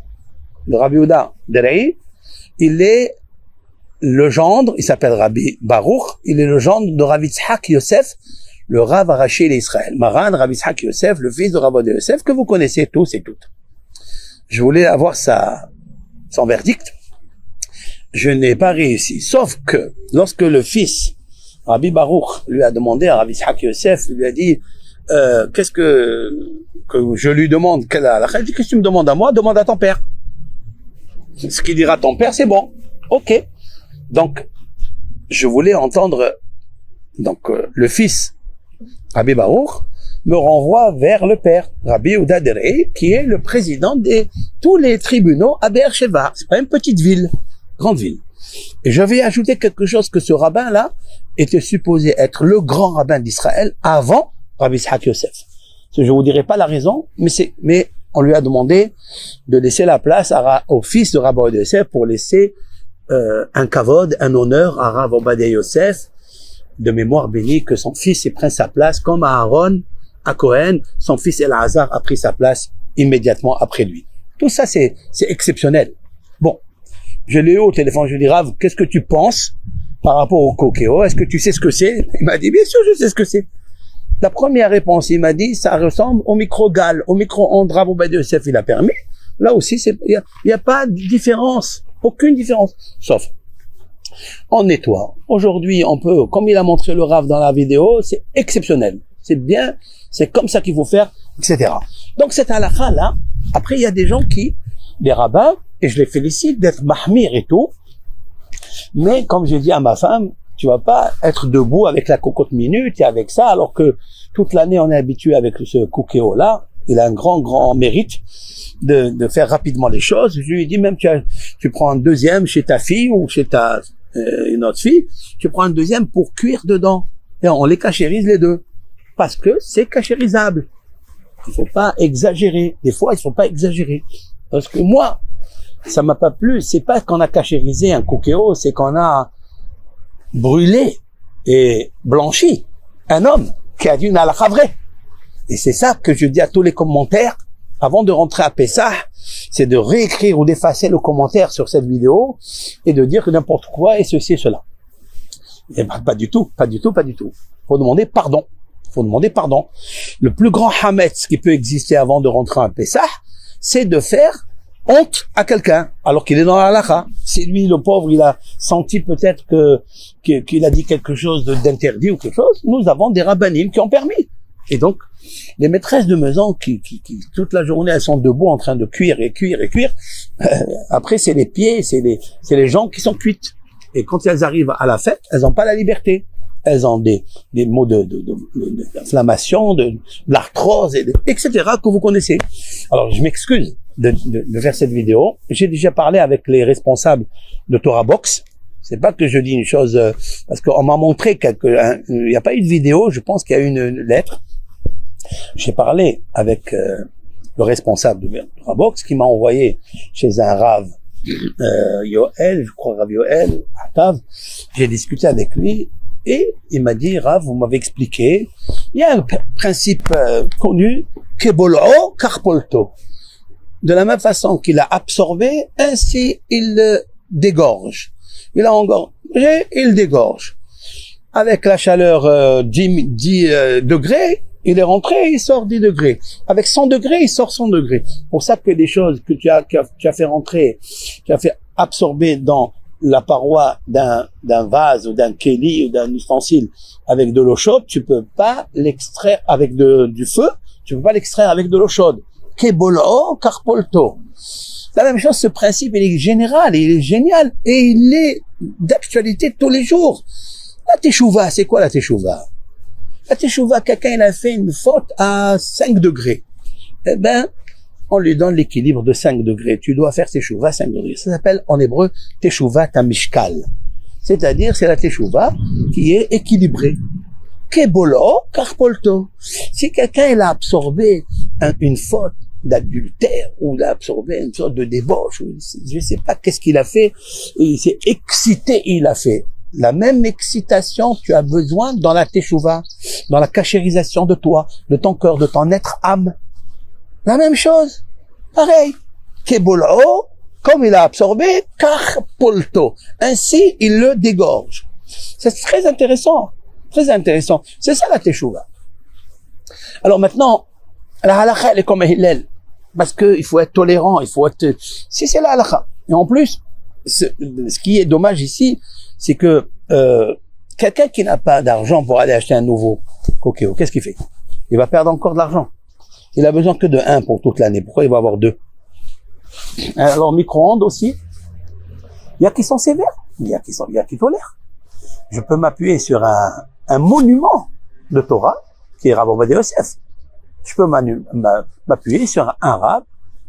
le Rabbi Yehuda Derei, il est le gendre, il s'appelle Rabbi Baruch, il est le gendre de Rabbi Yitzhak Yosef, le Rav arraché d'Israël. Maran, Rabbi Yitzhak Yosef, le fils de Rabbi Yosef, que vous connaissez tous et toutes. Je voulais avoir son verdict. Je n'ai pas réussi. Sauf que, lorsque le fils, Rabbi Baruch, lui a demandé à Rabbi Yitzhak Yosef, lui a dit, qu'est-ce que je lui demande, il dit, qu'est-ce que tu me demandes à moi? Demande à ton père. Ce qu'il dira ton père, c'est bon. Ok. Donc, je voulais entendre, le fils, Rabbi Baruch, me renvoie vers le père, Rabbi Yehuda Derei, qui est le président de tous les tribunaux à Be'er Sheva. C'est pas une petite ville, grande ville. Et je vais ajouter quelque chose que ce rabbin-là était supposé être le grand rabbin d'Israël avant Rabbi Yitzhak Yosef. Je vous dirai pas la raison, mais on lui a demandé de laisser la place au fils de Rabbi Yosef pour laisser un kavod, un honneur à Rav Ovadia Yosef, de mémoire bénie, que son fils ait pris sa place, comme à Aaron, à Cohen, son fils Elazar a pris sa place immédiatement après lui. Tout ça, c'est exceptionnel. Bon, je l'ai eu au téléphone, je lui ai dit, Rav, qu'est-ce que tu penses par rapport au kokeo? Est-ce que tu sais ce que c'est? Il m'a dit, bien sûr, je sais ce que c'est. La première réponse, il m'a dit, ça ressemble au microgal, au micro-ondes. Rav Ovadia Yosef, il a permis. Là aussi, il y a pas de différence. Aucune différence. Sauf, on nettoie. Aujourd'hui, on peut, comme il a montré le Rav dans la vidéo, c'est exceptionnel. C'est bien, c'est comme ça qu'il faut faire, etc. Donc, cette halakha là, après, il y a des gens des rabbins, et je les félicite d'être mahmir et tout, mais comme j'ai dit à ma femme, tu vas pas être debout avec la cocotte minute et avec ça, alors que toute l'année, on est habitué avec ce kokeo là. Il a un grand mérite de faire rapidement les choses. Je lui ai dit, même tu prends un deuxième chez ta fille ou chez une autre fille, tu prends un deuxième pour cuire dedans. Et on les cachérise les deux. Parce que c'est cachérisable. Il faut pas exagérer. Des fois, il faut pas exagérer. Parce que moi, ça m'a pas plu. C'est pas qu'on a cachérisé un kokeo, c'est qu'on a brûlé et blanchi un homme qui a dit une halakha vraie. Et c'est ça que je dis à tous les commentaires, avant de rentrer à Pessah, c'est de réécrire ou d'effacer le commentaire sur cette vidéo et de dire que n'importe quoi et ceci et cela. Et ben, pas du tout. Faut demander pardon. Le plus grand hametz qui peut exister avant de rentrer à Pessah, c'est de faire honte à quelqu'un, alors qu'il est dans la halakha. Si lui, le pauvre, il a senti peut-être qu'il a dit quelque chose d'interdit ou quelque chose, nous avons des rabbanim qui ont permis. Et donc, les maîtresses de maison qui toute la journée, elles sont debout en train de cuire. Après, c'est les pieds, c'est les jambes qui sont cuites. Et quand elles arrivent à la fête, elles n'ont pas la liberté. Elles ont des maux d'inflammation, de l'arthrose, etc. que vous connaissez. Alors, je m'excuse de faire cette vidéo. J'ai déjà parlé avec les responsables de Torah Box. C'est pas que je dis une chose, parce qu'on m'a montré il n'y a pas eu de vidéo, je pense qu'il y a eu une lettre. J'ai parlé avec le responsable de Torah Box qui m'a envoyé chez un Rav Yoel, je crois Rav Yoel, Atav. J'ai discuté avec lui et il m'a dit, Rav, vous m'avez expliqué, il y a un principe connu, Kebol'o Karpolto. De la même façon qu'il a absorbé, ainsi il dégorge. Il a engorgé, il dégorge. Avec la chaleur 10 degrés, Il est rentré, il sort 10 degrés. Avec 100 degrés, il sort 100 degrés. Pour ça que des choses que tu as fait rentrer, tu as fait absorber dans la paroi d'un vase ou d'un kéli ou d'un ustensile avec de l'eau chaude, tu peux pas l'extraire avec du feu, tu peux pas l'extraire avec de l'eau chaude. Kebolo, karpolto. La même chose, ce principe, il est général, il est génial, et il est d'actualité tous les jours. La teshuva, c'est quoi la teshuva? La teshuva, quelqu'un, il a fait une faute à 5 degrés. Eh ben, on lui donne l'équilibre de 5 degrés. Tu dois faire teshuva 5 degrés. Ça s'appelle, en hébreu, teshuva tamishkal. C'est-à-dire, c'est la teshuva qui est équilibrée. Kebolo, karpolto. Si quelqu'un, il a absorbé une faute d'adultère, ou il a absorbé une sorte de débauche, ou je sais pas qu'est-ce qu'il a fait, il s'est excité, il a fait. La même excitation, tu as besoin dans la teshuva, dans la cachérisation de toi, de ton cœur, de ton être âme. La même chose. Pareil. Kebolo, comme il a absorbé, karpolto. Ainsi, il le dégorge. C'est très intéressant. Très intéressant. C'est ça la teshuva. Alors maintenant, la halakha, elle est comme Hillel. Parce que il faut être tolérant, il faut être, c'est la halakha. Et en plus, ce qui est dommage ici, c'est que, quelqu'un qui n'a pas d'argent pour aller acheter un nouveau coquillot, qu'est-ce qu'il fait? Il va perdre encore de l'argent. Il a besoin que de 1 pour toute l'année. Pourquoi il va avoir 2? Alors, micro-ondes aussi. Il y a qui sont sévères. Il y a qui tolèrent. Je peux m'appuyer sur un monument de Torah, qui est Rav Ovadia Yosef. Je peux m'appuyer sur un rab,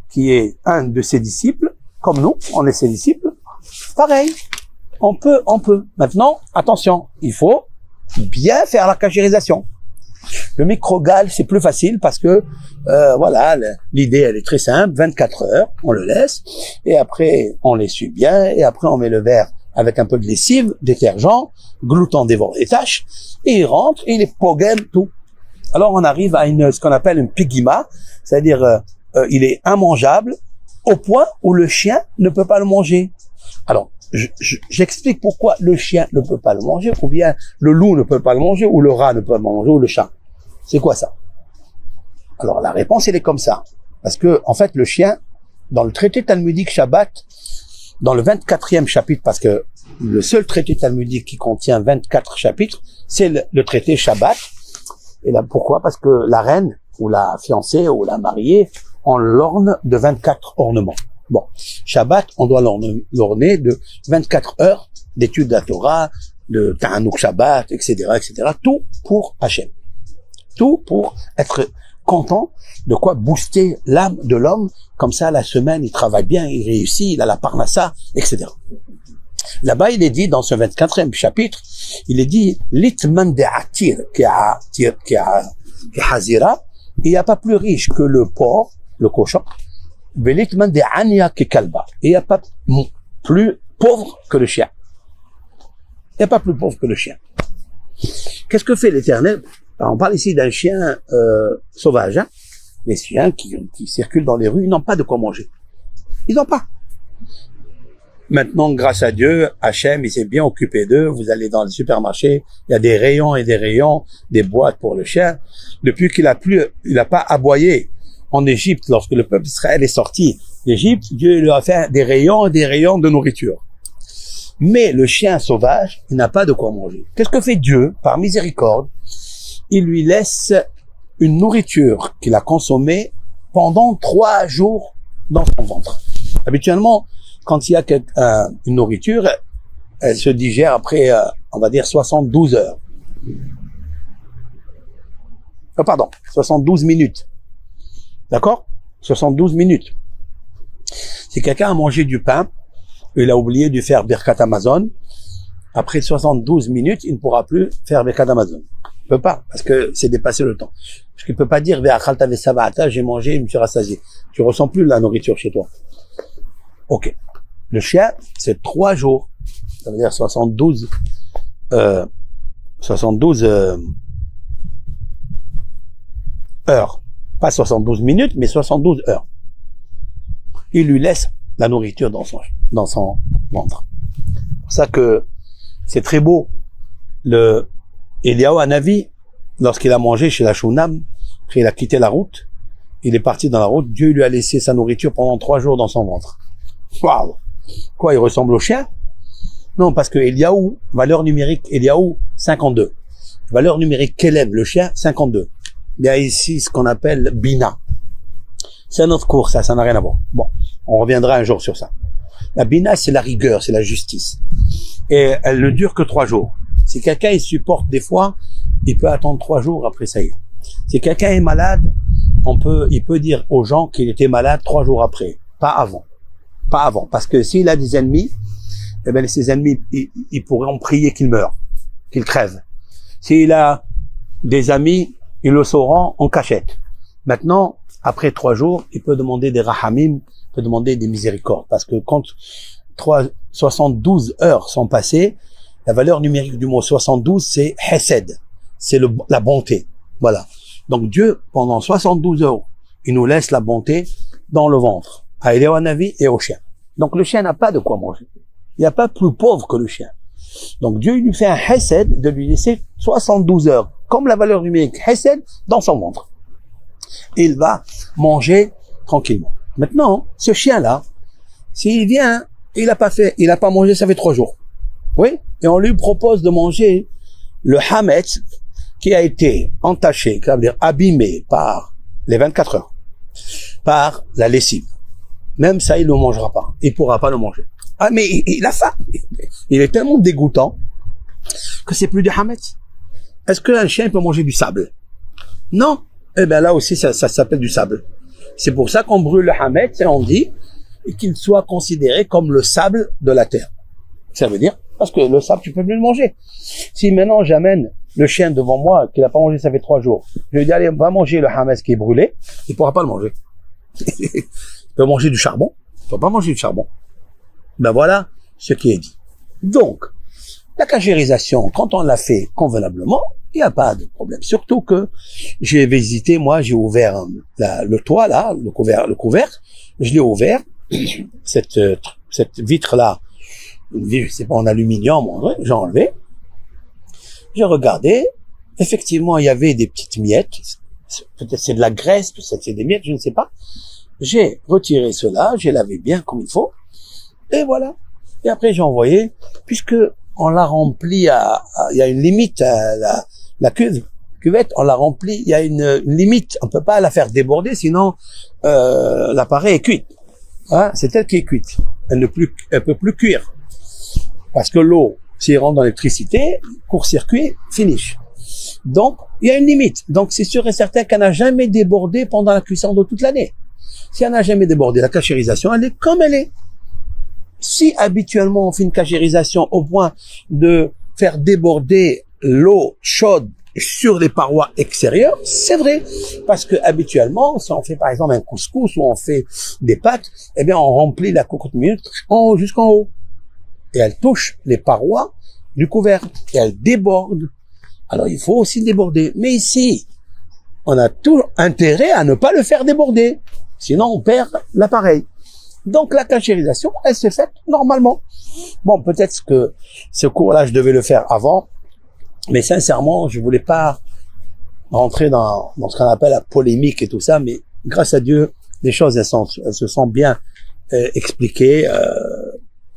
qui est un de ses disciples, comme nous, on est ses disciples. Pareil. On peut. Maintenant, attention, il faut bien faire la cachérisation. Le microgal, c'est plus facile parce que, voilà, l'idée, elle est très simple. 24 heures, on le laisse. Et après, on l'essuie bien. Et après, on met le verre avec un peu de lessive, détergent, glouton dévore les taches. Et il rentre, et il est pogem, tout. Alors, on arrive à ce qu'on appelle une pigima. C'est-à-dire, il est immangeable au point où le chien ne peut pas le manger. Alors, j'explique pourquoi le chien ne peut pas le manger, ou bien le loup ne peut pas le manger, ou le rat ne peut pas le manger, ou le chat. C'est quoi ça? Alors la réponse, elle est comme ça. Parce que, en fait, le chien, dans le traité talmudique Shabbat, dans le 24e chapitre, parce que le seul traité talmudique qui contient 24 chapitres, c'est le traité Shabbat. Et là, pourquoi? Parce que la reine, ou la fiancée, ou la mariée, on l'orne de 24 ornements. Bon, Shabbat, on doit l'orner de 24 heures d'études de la Torah, de Ta'anouk Shabbat, etc., etc. Tout pour Hachem. Tout pour être content de quoi booster l'âme de l'homme. Comme ça, la semaine, il travaille bien, il réussit, il a la parnassa, etc. Là-bas, il est dit, dans ce 24e chapitre, il est dit, Litman de Atir, qui a Hazira, il n'y a pas plus riche que le porc, le cochon, Velitman de Ania qui kalba. Il n'y a pas plus pauvre que le chien. Il n'y a pas plus pauvre que le chien. Qu'est-ce que fait l'Éternel? On parle ici d'un chien sauvage. Hein? Les chiens qui circulent dans les rues, ils n'ont pas de quoi manger. Ils n'ont pas. Maintenant, grâce à Dieu, Hachem, il s'est bien occupé d'eux. Vous allez dans le supermarché, il y a des rayons et des rayons, des boîtes pour le chien. Depuis qu'il a pas aboyé en Égypte, lorsque le peuple d'Israël est sorti d'Égypte, Dieu lui a fait des rayons et des rayons de nourriture. Mais le chien sauvage, il n'a pas de quoi manger. Qu'est-ce que fait Dieu, par miséricorde? Il lui laisse une nourriture qu'il a consommée pendant 3 jours dans son ventre. Habituellement, quand il y a une nourriture, elle se digère après, on va dire, 72 heures. 72 minutes. D'accord? 72 minutes. Si quelqu'un a mangé du pain, il a oublié de faire Birkat Amazon, après 72 minutes, il ne pourra plus faire Birkat Amazon. Il peut pas, parce que c'est dépassé le temps. Parce qu'il peut pas dire, j'ai mangé, je me suis rassasié. Tu ressens plus la nourriture chez toi. Ok. Le chien, c'est 3 jours. Ça veut dire 72 heures. Pas 72 minutes, mais 72 heures. Il lui laisse la nourriture dans son ventre. C'est pour ça que c'est très beau. Eliyahu Hanavi, lorsqu'il a mangé chez la Shunam, il a quitté la route, il est parti dans la route, Dieu lui a laissé sa nourriture pendant 3 jours dans son ventre. Waouh! Quoi, il ressemble au chien? Non, parce que Eliaou, valeur numérique, Eliaou, 52. Valeur numérique qu'élève le chien, 52. Il y a ici ce qu'on appelle Bina. C'est un autre cours, ça n'a rien à voir. Bon, on reviendra un jour sur ça. La Bina, c'est la rigueur, c'est la justice. Et elle ne dure que 3 jours. Si quelqu'un il supporte des fois, il peut attendre 3 jours, après ça y est. Si quelqu'un est malade, il peut dire aux gens qu'il était malade 3 jours après, pas avant. Pas avant. Parce que s'il a des ennemis, eh ben, ses ennemis, ils pourront prier qu'il meure, qu'il crève. S'il a des amis, ils le sauront en cachette. Maintenant, après 3 jours, il peut demander des rahamim, il peut demander des miséricordes. Parce que quand 72 heures sont passées, la valeur numérique du mot 72, c'est hesed. C'est la bonté. Voilà. Donc Dieu, pendant 72 heures, il nous laisse la bonté dans le ventre, à Eliyahu et au chien. Donc le chien n'a pas de quoi manger. Il n'y a pas plus pauvre que le chien. Donc Dieu il lui fait un hesed de lui laisser 72 heures, comme la valeur numérique hesed, dans son ventre. Et il va manger tranquillement. Maintenant, ce chien-là, s'il vient, il a pas mangé, ça fait 3 jours. Oui? Et on lui propose de manger le hametz qui a été entaché, ça veut dire abîmé par les 24 heures, par la lessive. Même ça, il ne le mangera pas. Il pourra pas le manger. Ah, mais il a faim. Il est tellement dégoûtant que c'est plus du hametz. Est-ce qu'un chien peut manger du sable? Non. Eh bien là aussi, ça s'appelle du sable. C'est pour ça qu'on brûle le hametz et on dit qu'il soit considéré comme le sable de la terre. Ça veut dire, parce que le sable, tu peux plus le manger. Si maintenant j'amène le chien devant moi, qu'il n'a pas mangé, ça fait 3 jours, je lui dis, allez, va manger le hametz qui est brûlé, il pourra pas le manger. Il peut manger du charbon, il peut pas manger du charbon. Ben voilà ce qui est dit. Donc, la cachérisation, quand on l'a fait convenablement, il n'y a pas de problème. Surtout que j'ai visité, moi, j'ai ouvert le toit là, le couvercle, je l'ai ouvert, cette vitre-là, c'est pas en aluminium, j'ai enlevé, j'ai regardé, effectivement, il y avait des petites miettes, peut-être c'est de la graisse, peut-être c'est des miettes, je ne sais pas. J'ai retiré cela, j'ai lavé bien comme il faut, et voilà. Et après, j'ai envoyé, puisque on l'a rempli il y a une limite à la cuvette, on l'a rempli, il y a une limite, on peut pas la faire déborder, sinon, l'appareil est cuit. Hein, c'est elle qui est cuite. Elle peut plus cuire. Parce que l'eau, s'il rentre dans l'électricité, court-circuit, finish. Donc, il y a une limite. Donc, c'est sûr et certain qu'elle n'a jamais débordé pendant la cuisson de toute l'année. Si elle n'a jamais débordé, la cachérisation, elle est comme elle est. Si habituellement on fait une cachérisation au point de faire déborder l'eau chaude sur les parois extérieures, c'est vrai. Parce que habituellement, si on fait par exemple un couscous ou on fait des pâtes, eh bien on remplit la cocotte minute en haut jusqu'en haut. Et elle touche les parois du couvercle et elle déborde. Alors il faut aussi déborder. Mais ici, on a tout intérêt à ne pas le faire déborder. Sinon on perd l'appareil. Donc la cachérisation, elle s'est faite normalement. Bon, peut-être que ce cours-là, je devais le faire avant, mais sincèrement, je voulais pas rentrer dans ce qu'on appelle la polémique et tout ça, mais grâce à Dieu, les choses, elles se sont bien expliquées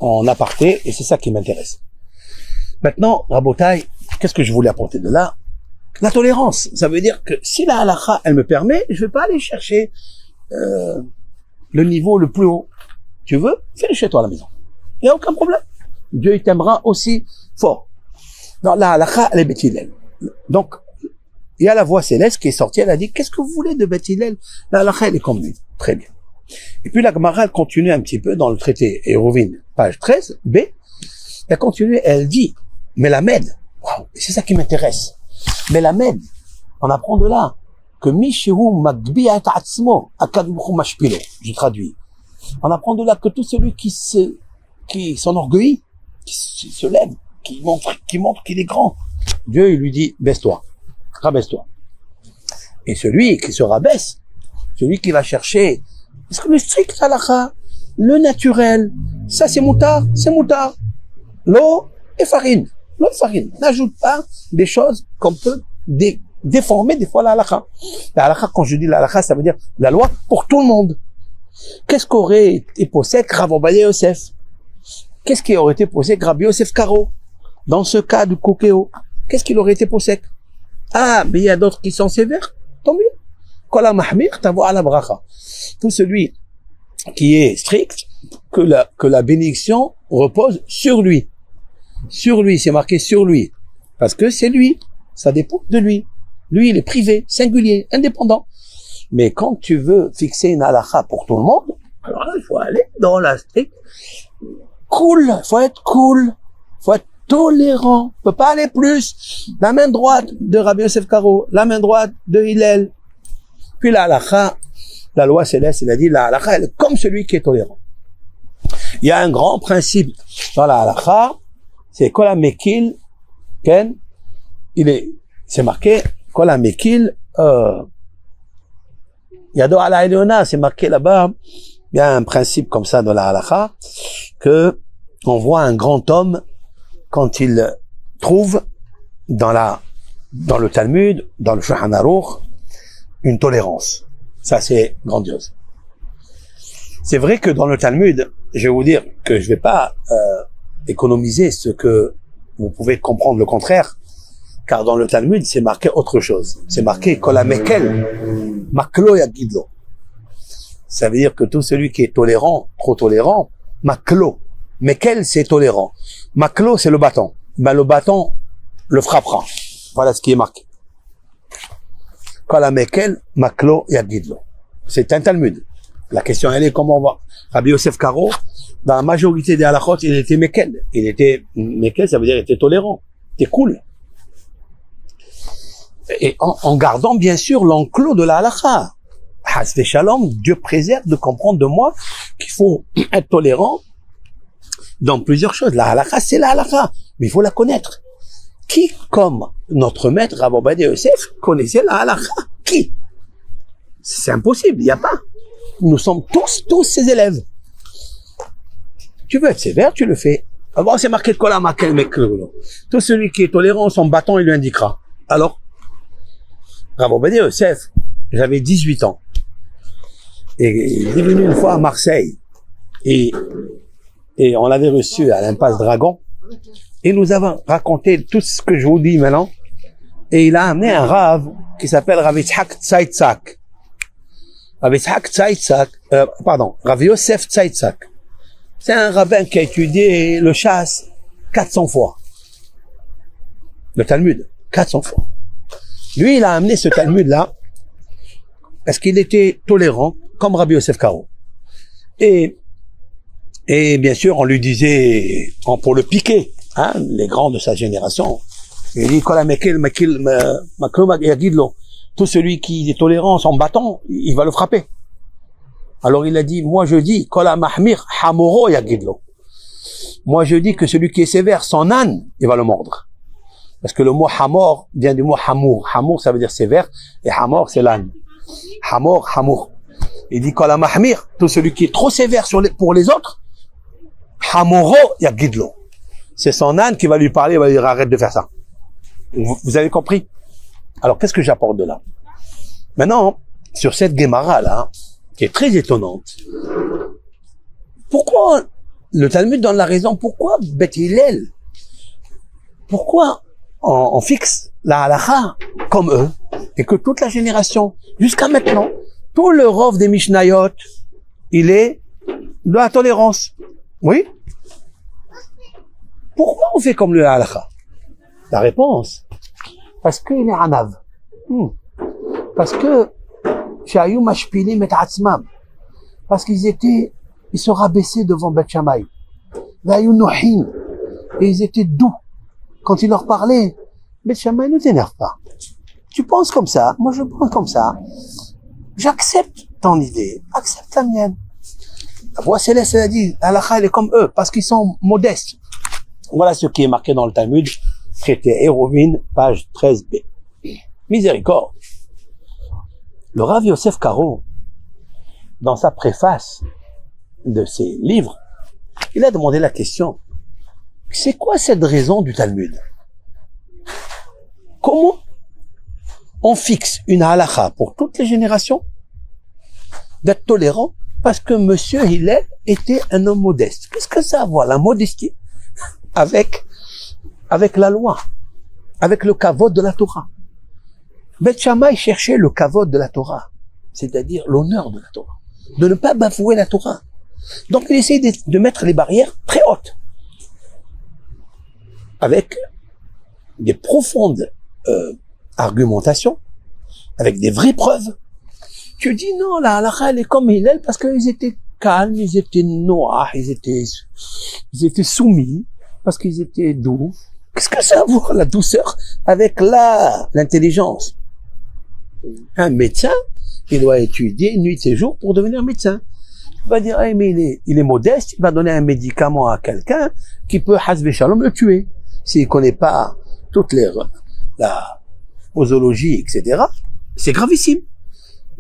en aparté, et c'est ça qui m'intéresse. Maintenant, Rabotai, qu'est-ce que je voulais apporter de là? La tolérance. Ça veut dire que si la halakha, elle me permet, je vais pas aller chercher le niveau le plus haut. Tu veux? Fais-le chez toi à la maison. Il n'y a aucun problème. Dieu, il t'aimera aussi fort. Non, la halakha, elle est Beth Hillel. Donc, il y a la voix céleste qui est sortie, elle a dit, qu'est-ce que vous voulez de Beth Hillel? La halakha, elle est comme lui. Très bien. Et puis la Gemara, elle continue un petit peu dans le traité Eruvin, page 13, B. Elle continue, elle dit, Melamed, wow, c'est ça qui m'intéresse. Melamed, on apprend de là que Mishihu Magbiat Atzmo, Akadbuchu Mashpilo. Je traduis. On apprend de là que tout celui qui s'enorgueillit, qui se lève, qui montre qu'il est grand, Dieu, il lui dit, baisse-toi, rabaisse-toi. Et celui qui se rabaisse, celui qui va chercher, parce que le strict halakha, le naturel, ça c'est moutard, l'eau et farine. L'eau et farine. N'ajoute pas des choses qu'on peut déformer des fois la halakha. La halakha, quand je dis la halakha, ça veut dire la loi pour tout le monde. Qu'est-ce qu'aurait été possèque Rav Ovadia Yosef? Qu'est-ce qui aurait été possèque Rabbi Yosef Karo? Dans ce cas du Kokeo, qu'est-ce qu'il aurait été possèque? Ah, mais il y a d'autres qui sont sévères, tant mieux. Kola mahmir, tavo ala bracha. Tout celui qui est strict, que la bénédiction repose sur lui. Sur lui, c'est marqué sur lui. Parce que c'est lui. Ça dépend de lui. Lui, il est privé, singulier, indépendant. Mais quand tu veux fixer une halakha pour tout le monde, alors là, il faut aller dans la stricte. Cool. Faut être cool. Faut être tolérant. On peut pas aller plus. La main droite de Rabbi Yosef Karo, la main droite de Hillel. Puis la halakha, la loi céleste, il a dit, la halakha, elle est comme celui qui est tolérant. Il y a un grand principe dans la halakha, c'est Kol HaMekil, Ken, c'est marqué, Kol HaMekil, Yado ala Eliona, c'est marqué là-bas, il y a un principe comme ça dans la halakha, que on voit un grand homme quand il trouve dans le Talmud, dans le Shulchan Aruch, une tolérance. Ça, c'est grandiose. C'est vrai que dans le Talmud, je vais vous dire que je vais pas économiser ce que vous pouvez comprendre le contraire, car dans le Talmud, c'est marqué autre chose. C'est marqué Kol HaMekel, Maklo Yagidlo. Ça veut dire que tout celui qui est tolérant, trop tolérant, Maklo. Mekel, c'est tolérant. Maklo, c'est le bâton. Ben, le bâton le frappera. Voilà ce qui est marqué. Kol HaMekel, Maklo Yagidlo. C'est un Talmud. La question, elle est comment on va. Rabbi Yosef Karo, dans la majorité des halachot, il était Mekel. Il était Mekel, ça veut dire il était tolérant. Il était cool. Et en gardant, bien sûr, l'enclos de la halakha. Hasve Shalom, Dieu préserve de comprendre de moi qu'il faut être tolérant dans plusieurs choses. La halakha, c'est la halakha. Mais il faut la connaître. Qui, comme notre maître Rav Ovadia Yosef, connaissait la halakha? Qui? C'est impossible, il n'y a pas. Nous sommes tous ses élèves. Tu veux être sévère, tu le fais. Avant, c'est marqué de Kol HaMekel Maklo. Tout celui qui est tolérant, son bâton, il lui indiquera. Alors, Rav Ovadia Yosef, j'avais 18 ans. Et il est venu une fois à Marseille. Et on l'avait reçu à l'impasse Dragon. Et nous avons raconté tout ce que je vous dis maintenant. Et il a amené un Rav qui s'appelle Rav Yitzhak Tzaitzak. Rav Yitzhak Tzaitzak, Rav Yosef Tzaitzak. C'est un rabbin qui a étudié le chasse 400 fois. Le Talmud, 400 fois. Lui, il a amené ce Talmud-là parce qu'il était tolérant, comme Rabbi Yosef Karo. Et bien sûr, on lui disait, pour le piquer, hein, les grands de sa génération, il dit, Kol HaMekel Maklo Yagidlo. Tout celui qui est tolérant, son bâton, il va le frapper. Alors il a dit, moi je dis, Kol HaMahmir Hamoro Yagidlo. Moi je dis que celui qui est sévère, son âne, il va le mordre. Parce que le mot Hamor vient du mot Hamour. Hamour, ça veut dire sévère, et Hamor, c'est l'âne. Hamor, Hamour. Il dit, Kol HaMahmir, tout celui qui est trop sévère pour les autres, Hamoro Yagidlo. C'est son âne qui va lui parler, il va lui dire, arrête de faire ça. Vous avez compris? Alors, qu'est-ce que j'apporte de là? Maintenant, sur cette Gemara là, qui est très étonnante, pourquoi le Talmud donne la raison? Pourquoi Beth Hillel? Pourquoi on fixe la halakha comme eux, et que toute la génération, jusqu'à maintenant, tout le rov des Mishnayot, il est de la tolérance? Oui? Pourquoi on fait comme le halakha? La réponse, parce qu'il est anav. Parce que Shayu Mashpilim et Atzmam. Parce ils se rabaissaient devant Beth Shammai. Et ils étaient doux. Quand il leur parlait, Beth Shammai, ne t'énerve pas. Tu penses comme ça, moi je pense comme ça. J'accepte ton idée, accepte la mienne. La voix céleste, elle a dit, halakha, elle est comme eux, parce qu'ils sont modestes. Voilà ce qui est marqué dans le Talmud, traité Hérovine, page 13b. Miséricorde. Le Rav Yosef Karo, dans sa préface de ses livres, il a demandé la question, c'est quoi cette raison du Talmud? Comment on fixe une halakha pour toutes les générations d'être tolérant parce que monsieur Hillel était un homme modeste. Qu'est-ce que ça a à voir, la modestie, avec la loi, avec le kavod de la Torah? Beth Shammai cherchait le kavod de la Torah, c'est-à-dire l'honneur de la Torah, de ne pas bafouer la Torah. Donc il essaie de mettre les barrières très hautes, avec des profondes argumentations, avec des vraies preuves. Tu dis non, la halakha elle est comme Hillel parce qu'ils étaient calmes, ils étaient noirs, ils étaient soumis, parce qu'ils étaient doux. Qu'est-ce que ça a à voir, la douceur, avec l'intelligence? Un médecin, il doit étudier nuit et jour pour devenir médecin. Tu vas dire, hey, mais il est modeste, il va donner un médicament à quelqu'un qui peut, hasbe shalom, le tuer. S'il connaît pas toutes la posologie, etc., c'est gravissime.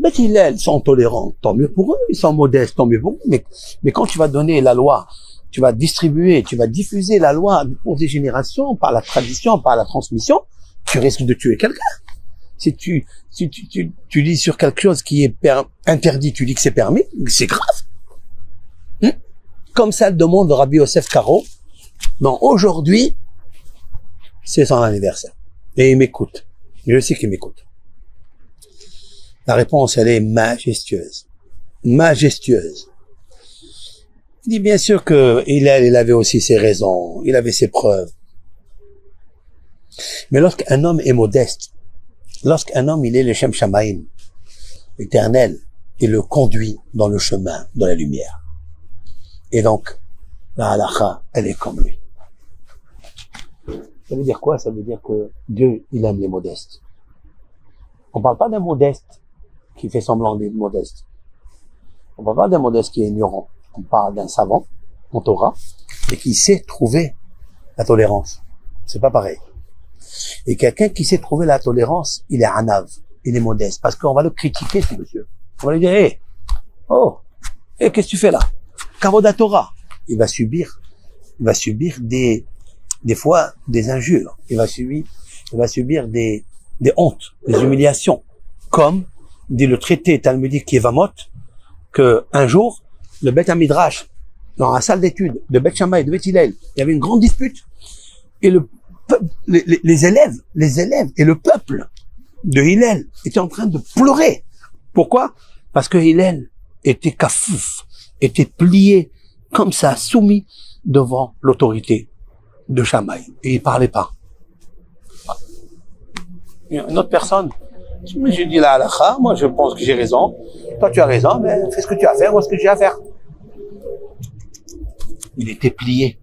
Mais ils sont tolérants, tant mieux pour eux, ils sont modestes, tant mieux pour eux. Mais quand tu vas donner la loi, tu vas distribuer, tu vas diffuser la loi pour des générations, par la tradition, par la transmission, tu risques de tuer quelqu'un. Si tu dis sur quelque chose qui est interdit, tu dis que c'est permis, c'est grave. Comme ça le demande Rabbi Yosef Karo. Non, aujourd'hui, c'est son anniversaire. Et il m'écoute. Je sais qu'il m'écoute. La réponse, elle est majestueuse. Majestueuse. Il dit bien sûr que il avait aussi ses raisons, il avait ses preuves. Mais lorsqu'un homme est modeste, lorsqu'un homme il est le Shem Shamaim, éternel, il le conduit dans le chemin de la lumière. Et donc, la halakha, elle est comme lui. Ça veut dire quoi? Ça veut dire que Dieu, il aime les modestes. On parle pas d'un modeste qui fait semblant d'être modeste. On parle pas d'un modeste qui est ignorant. On parle d'un savant, en Torah, et qui sait trouver la tolérance. C'est pas pareil. Et quelqu'un qui sait trouver la tolérance, il est anav, il est modeste, parce qu'on va le critiquer, ce monsieur. On va lui dire, qu'est-ce que tu fais là? Kavod Torah. Il va subir des fois des injures. Il va subir des hontes, des humiliations. Comme dit le traité talmudique Yevamot, que un jour, le Beth Midrash, dans la salle d'études de Beth Shammai et de Beth Hillel, il y avait une grande dispute. Et les élèves et le peuple de Hillel étaient en train de pleurer. Pourquoi? Parce que Hillel était kafouf, était plié comme ça, soumis devant l'autorité de Shammai. Et il parlait pas. Une autre personne, j'ai dit la halakha, moi je pense que j'ai raison. Toi tu as raison, mais fais ce que tu as à faire, moi ce que j'ai à faire. Il était plié.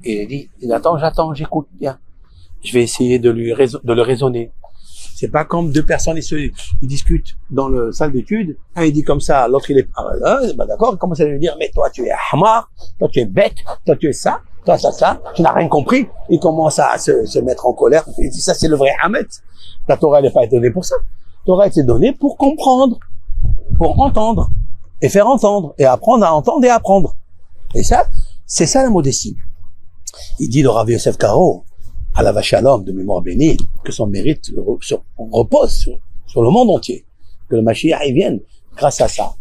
Et il dit, j'attends, j'écoute, bien. Je vais essayer de le raisonner. C'est pas comme deux personnes, ils discutent dans la salle d'études. Un, il dit comme ça, l'autre, il est, d'accord, il commence à lui dire, mais toi, tu es hamar, toi, tu es bête, toi, tu es ça, toi, ça, tu n'as rien compris. Il commence à se mettre en colère. Il dit, ça, c'est le vrai Hamet. La Torah, elle n'est pas donnée pour ça. La Torah, elle est donnée pour comprendre, pour entendre, et faire entendre, et apprendre à entendre et à apprendre. Et ça, c'est ça la modestie. Il dit le Rabbi Yosef Karo, à la Vachalom de mémoire bénie, que son mérite repose sur le monde entier, que le Mashiach y vienne grâce à ça,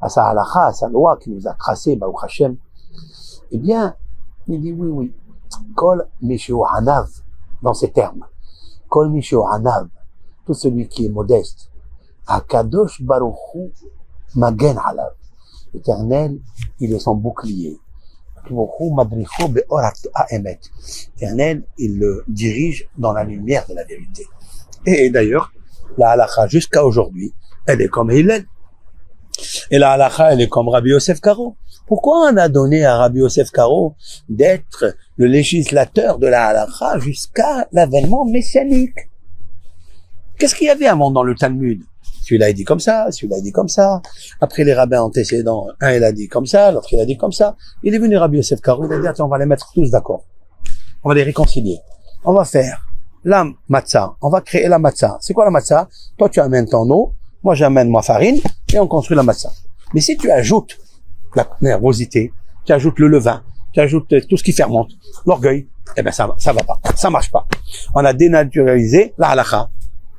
à sa halakha, à sa loi qui nous a tracé, Baruch Hashem. Eh bien, il dit oui, Kol Mishu Hanav, dans ces termes, Kol Mishu Hanav, tout celui qui est modeste, Akadosh Baruch Hu Magen Alav, l'Éternel, il est son bouclier. Éternel, il le dirige dans la lumière de la vérité. Et d'ailleurs, la halakha jusqu'à aujourd'hui, elle est comme Hillel. Et la halakha, elle est comme Rabbi Yosef Karo. Pourquoi on a donné à Rabbi Yosef Karo d'être le législateur de la halakha jusqu'à l'avènement messianique? Qu'est-ce qu'il y avait avant dans le Talmud? Celui-là, il dit comme ça, celui-là, il dit comme ça. Après, les rabbins antécédents, un, il a dit comme ça, l'autre, il a dit comme ça. Il est venu Rabbi Yosef Karo, il a dit, attends, on va les mettre tous d'accord. On va les réconcilier. On va faire la matzah. On va créer la matzah. C'est quoi la matzah? Toi, tu amènes ton eau, moi, j'amène ma farine, et on construit la matzah. Mais si tu ajoutes la nervosité, tu ajoutes le levain, tu ajoutes tout ce qui fermente, l'orgueil, eh ben, ça va pas. Ça marche pas. On a dénaturalisé la halakha.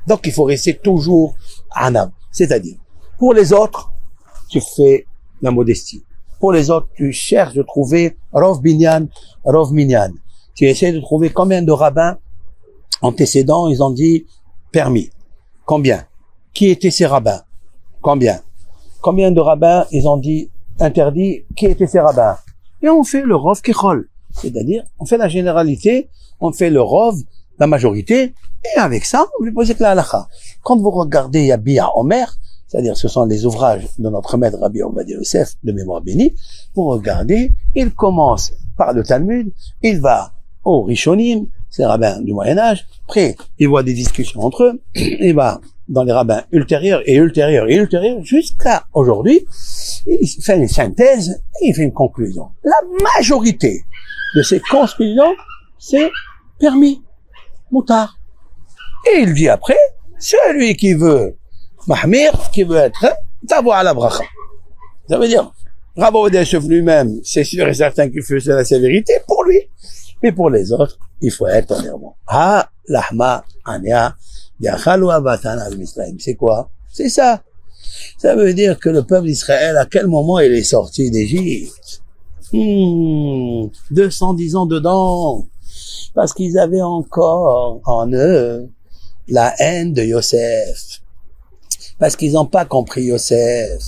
Donc, il faut rester toujours anab. C'est-à-dire, pour les autres, tu fais la modestie. Pour les autres, tu cherches de trouver Rov Binyan, Rov Minyan. Tu essaies de trouver combien de rabbins antécédents, ils ont dit permis. Combien? Qui étaient ces rabbins? Combien? Combien de rabbins, ils ont dit interdit? Qui étaient ces rabbins? Et on fait le Rov Kechol. C'est-à-dire, on fait la généralité, on fait le Rov, la majorité, et avec ça, on lui pose que la halakha. Quand vous regardez Yabia Omer, c'est-à-dire ce sont les ouvrages de notre maître Rabbi Ovadia Yosef, de mémoire bénie, vous regardez, il commence par le Talmud, il va au Rishonim, c'est les rabbins du Moyen-Âge, après, il voit des discussions entre eux, il va dans les rabbins ultérieurs et ultérieurs et ultérieurs, jusqu'à aujourd'hui, il fait une synthèse et il fait une conclusion. La majorité de ces conclusions, c'est permis, moutard. Et il dit après, celui qui veut mahmir, qui veut être d'avoir à la bracha. Ça veut dire, Rabbi Ovadia Yosef lui-même, c'est sûr et certain qu'il faisait la sévérité pour lui. Mais pour les autres, il faut être tolérant. Ha, lahma, ania, yachalu abatan al-Misraïm. C'est quoi? C'est ça. Ça veut dire que le peuple d'Israël, à quel moment il est sorti d'Égypte? 210 ans dedans. Parce qu'ils avaient encore en eux la haine de Yosef. Parce qu'ils n'ont pas compris Yosef.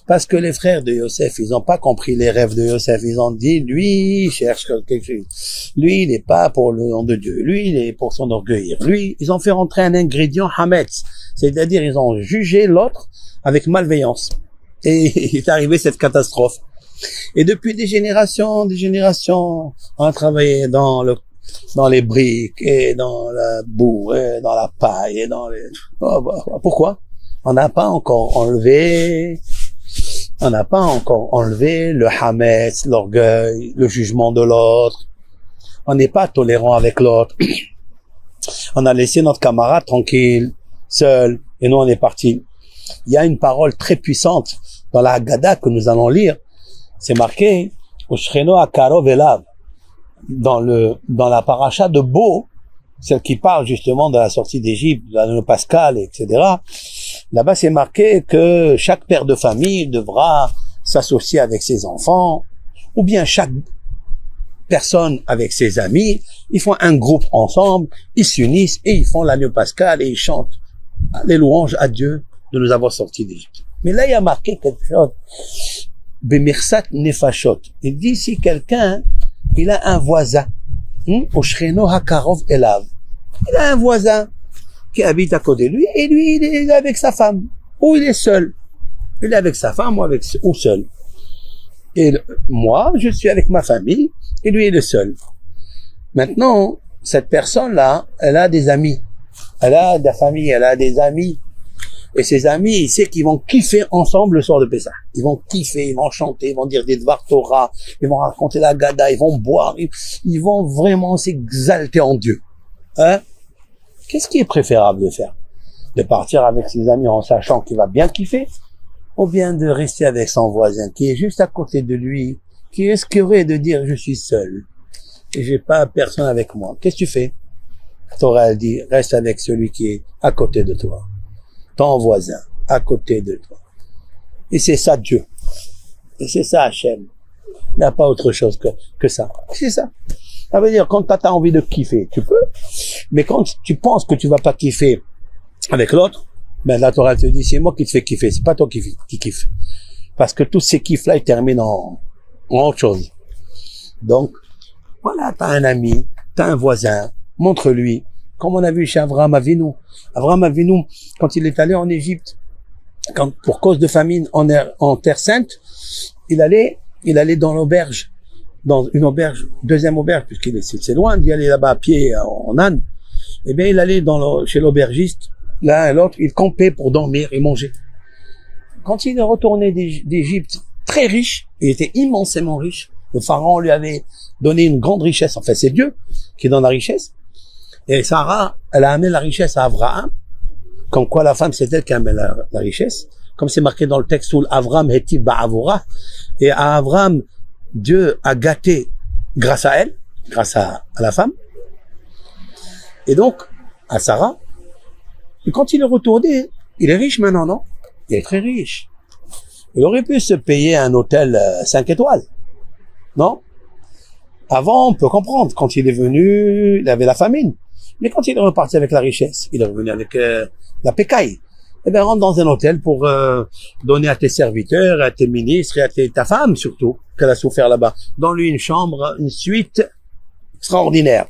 Parce que les frères de Yosef, ils n'ont pas compris les rêves de Yosef. Ils ont dit, lui, il cherche quelque chose. Lui, il n'est pas pour le nom de Dieu. Lui, il est pour s'enorgueillir. Lui, ils ont fait rentrer un ingrédient hametz. C'est-à-dire, ils ont jugé l'autre avec malveillance. Et il est arrivé cette catastrophe. Et depuis des générations, on a travaillé dans les briques, et dans la boue, et dans la paille, et dans les... Pourquoi? On n'a pas encore enlevé le hametz, l'orgueil, le jugement de l'autre. On n'est pas tolérant avec l'autre. On a laissé notre camarade tranquille, seul, et nous on est partis. Il y a une parole très puissante dans la Haggadah que nous allons lire. C'est marqué, Ushcheno akarov elav, dans la paracha de Bo, celle qui parle justement de la sortie d'Égypte, de l'année pascale, etc. Là-bas, c'est marqué que chaque père de famille devra s'associer avec ses enfants, ou bien chaque personne avec ses amis. Ils font un groupe ensemble, ils s'unissent et ils font l'année pascale et ils chantent les louanges à Dieu de nous avoir sortis d'Égypte. Mais là, il y a marqué quelque chose. Bemirsat nefashot. Il dit si quelqu'un, il a un voisin, Ushcheno hakarov elav. Il a un voisin qui habite à côté de lui, et lui, il est avec sa femme, ou il est seul. Il est avec sa femme, ou seul. Et moi, je suis avec ma famille, et lui, il est seul. Maintenant, cette personne-là, elle a des amis. Elle a de la famille, elle a des amis. Et ses amis, il sait qu'ils vont kiffer ensemble le soir de Pessah. Ils vont kiffer, ils vont chanter, ils vont dire des Dvar Torah, ils vont raconter la Gada, ils vont boire, ils vont vraiment s'exalter en Dieu. Hein? Qu'est-ce qui est préférable de faire? De partir avec ses amis en sachant qu'il va bien kiffer? Ou bien de rester avec son voisin qui est juste à côté de lui, qui risquerait de dire je suis seul et j'ai pas personne avec moi? Qu'est-ce que tu fais? Torah elle dit reste avec celui qui est à côté de toi. Ton voisin, à côté de toi. Et c'est ça Dieu. Et c'est ça Hachem. Il n'y a pas autre chose que ça. C'est ça. Ça veut dire, quand tu as envie de kiffer, tu peux. Mais quand tu penses que tu vas pas kiffer avec l'autre, ben la Torah te dit, c'est moi qui te fais kiffer, c'est pas toi qui kiffe. Parce que tous ces kiffs-là, ils terminent en autre chose. Donc, voilà, t'as un ami, t'as un voisin, montre-lui. Comme on a vu chez Avraham Avinu. Avraham Avinu, quand il est allé en Égypte, pour cause de famine en Terre Sainte, il allait dans l'auberge, dans une auberge, deuxième auberge, c'est loin d'y aller là-bas à pied en âne. Eh bien, il allait chez l'aubergiste, l'un et l'autre, il campait pour dormir et manger. Quand il est retourné d'Égypte, très riche, il était immensément riche. Le pharaon lui avait donné une grande richesse. Enfin, c'est Dieu qui donne la richesse. Et Sarah, elle a amené la richesse à Abraham, comme quoi la femme, c'est elle qui a amené la richesse, comme c'est marqué dans le texte où Abraham Héti Ba'avura, et à Abraham, Dieu a gâté grâce à elle, grâce à la femme, et donc, à Sarah, Et quand il est retourné, il est riche maintenant, non? Il est très riche. Il aurait pu se payer un hôtel 5 étoiles, non? Avant, on peut comprendre. Quand il est venu, il avait la famine. Mais quand il est reparti avec la richesse, il est revenu avec la pécaille. Eh bien, rentre dans un hôtel pour donner à tes serviteurs, à tes ministres et à ta femme surtout, qu'elle a souffert là-bas. Donne-lui une chambre, une suite extraordinaire.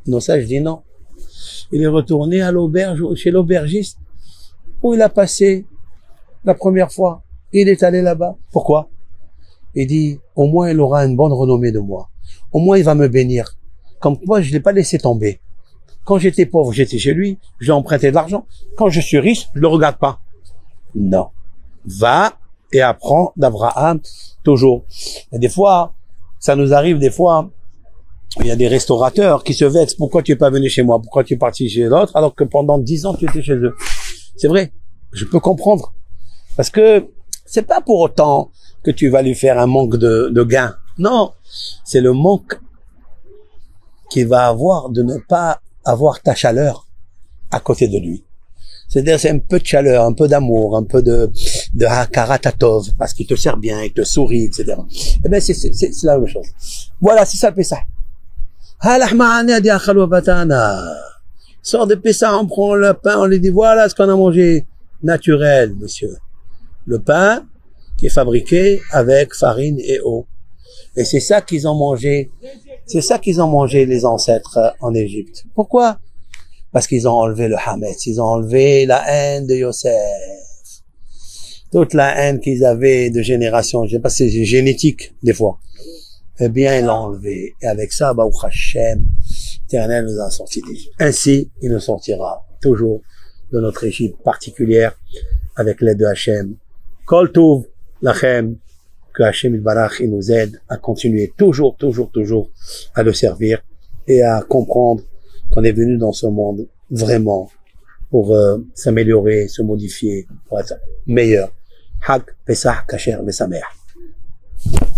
Non, ça, je dis non. Il est retourné à l'auberge, chez l'aubergiste, où il a passé la première fois. Il est allé là-bas. Pourquoi? Il dit, au moins il aura une bonne renommée de moi. Au moins il va me bénir. Comme moi, je l'ai pas laissé tomber. Quand j'étais pauvre, j'étais chez lui, je lui ai emprunté de l'argent. Quand je suis riche, je le regarde pas. Non. Va et apprends d'Abraham toujours. Et des fois, ça nous arrive des fois, il y a des restaurateurs qui se vexent. Pourquoi tu es pas venu chez moi? Pourquoi tu es parti chez l'autre alors que pendant 10 ans tu étais chez eux? C'est vrai. Je peux comprendre. Parce que c'est pas pour autant que tu vas lui faire un manque de gain. Non. C'est le manque qu'il va avoir de ne pas avoir ta chaleur à côté de lui. C'est-à-dire, c'est un peu de chaleur, un peu d'amour, un peu de hakaratov, parce qu'il te sert bien, il te sourit, etc. Eh ben, c'est la même chose. Voilà, c'est ça le Pessah. Sort de Pessah, on prend le pain, on lui dit, voilà ce qu'on a mangé. Naturel, monsieur. Le pain qui est fabriqué avec farine et eau. Et c'est ça qu'ils ont mangé. C'est ça qu'ils ont mangé, les ancêtres en Égypte. Pourquoi? Parce qu'ils ont enlevé le Hametz. Ils ont enlevé la haine de Yosef. Toute la haine qu'ils avaient de génération. Je sais pas si c'est génétique, des fois. Eh bien, ils l'ont enlevé. Et avec ça, Baruch Hashem, l'Éternel nous a sortis d'Égypte. Ainsi, il nous sortira toujours de notre Égypte particulière avec l'aide de Hashem. Kol Tov Lachem. Que Hashem Barach il nous aide à continuer toujours à le servir et à comprendre qu'on est venu dans ce monde vraiment pour s'améliorer, se modifier, pour être meilleur. Hag Pesach Kasher Besameach.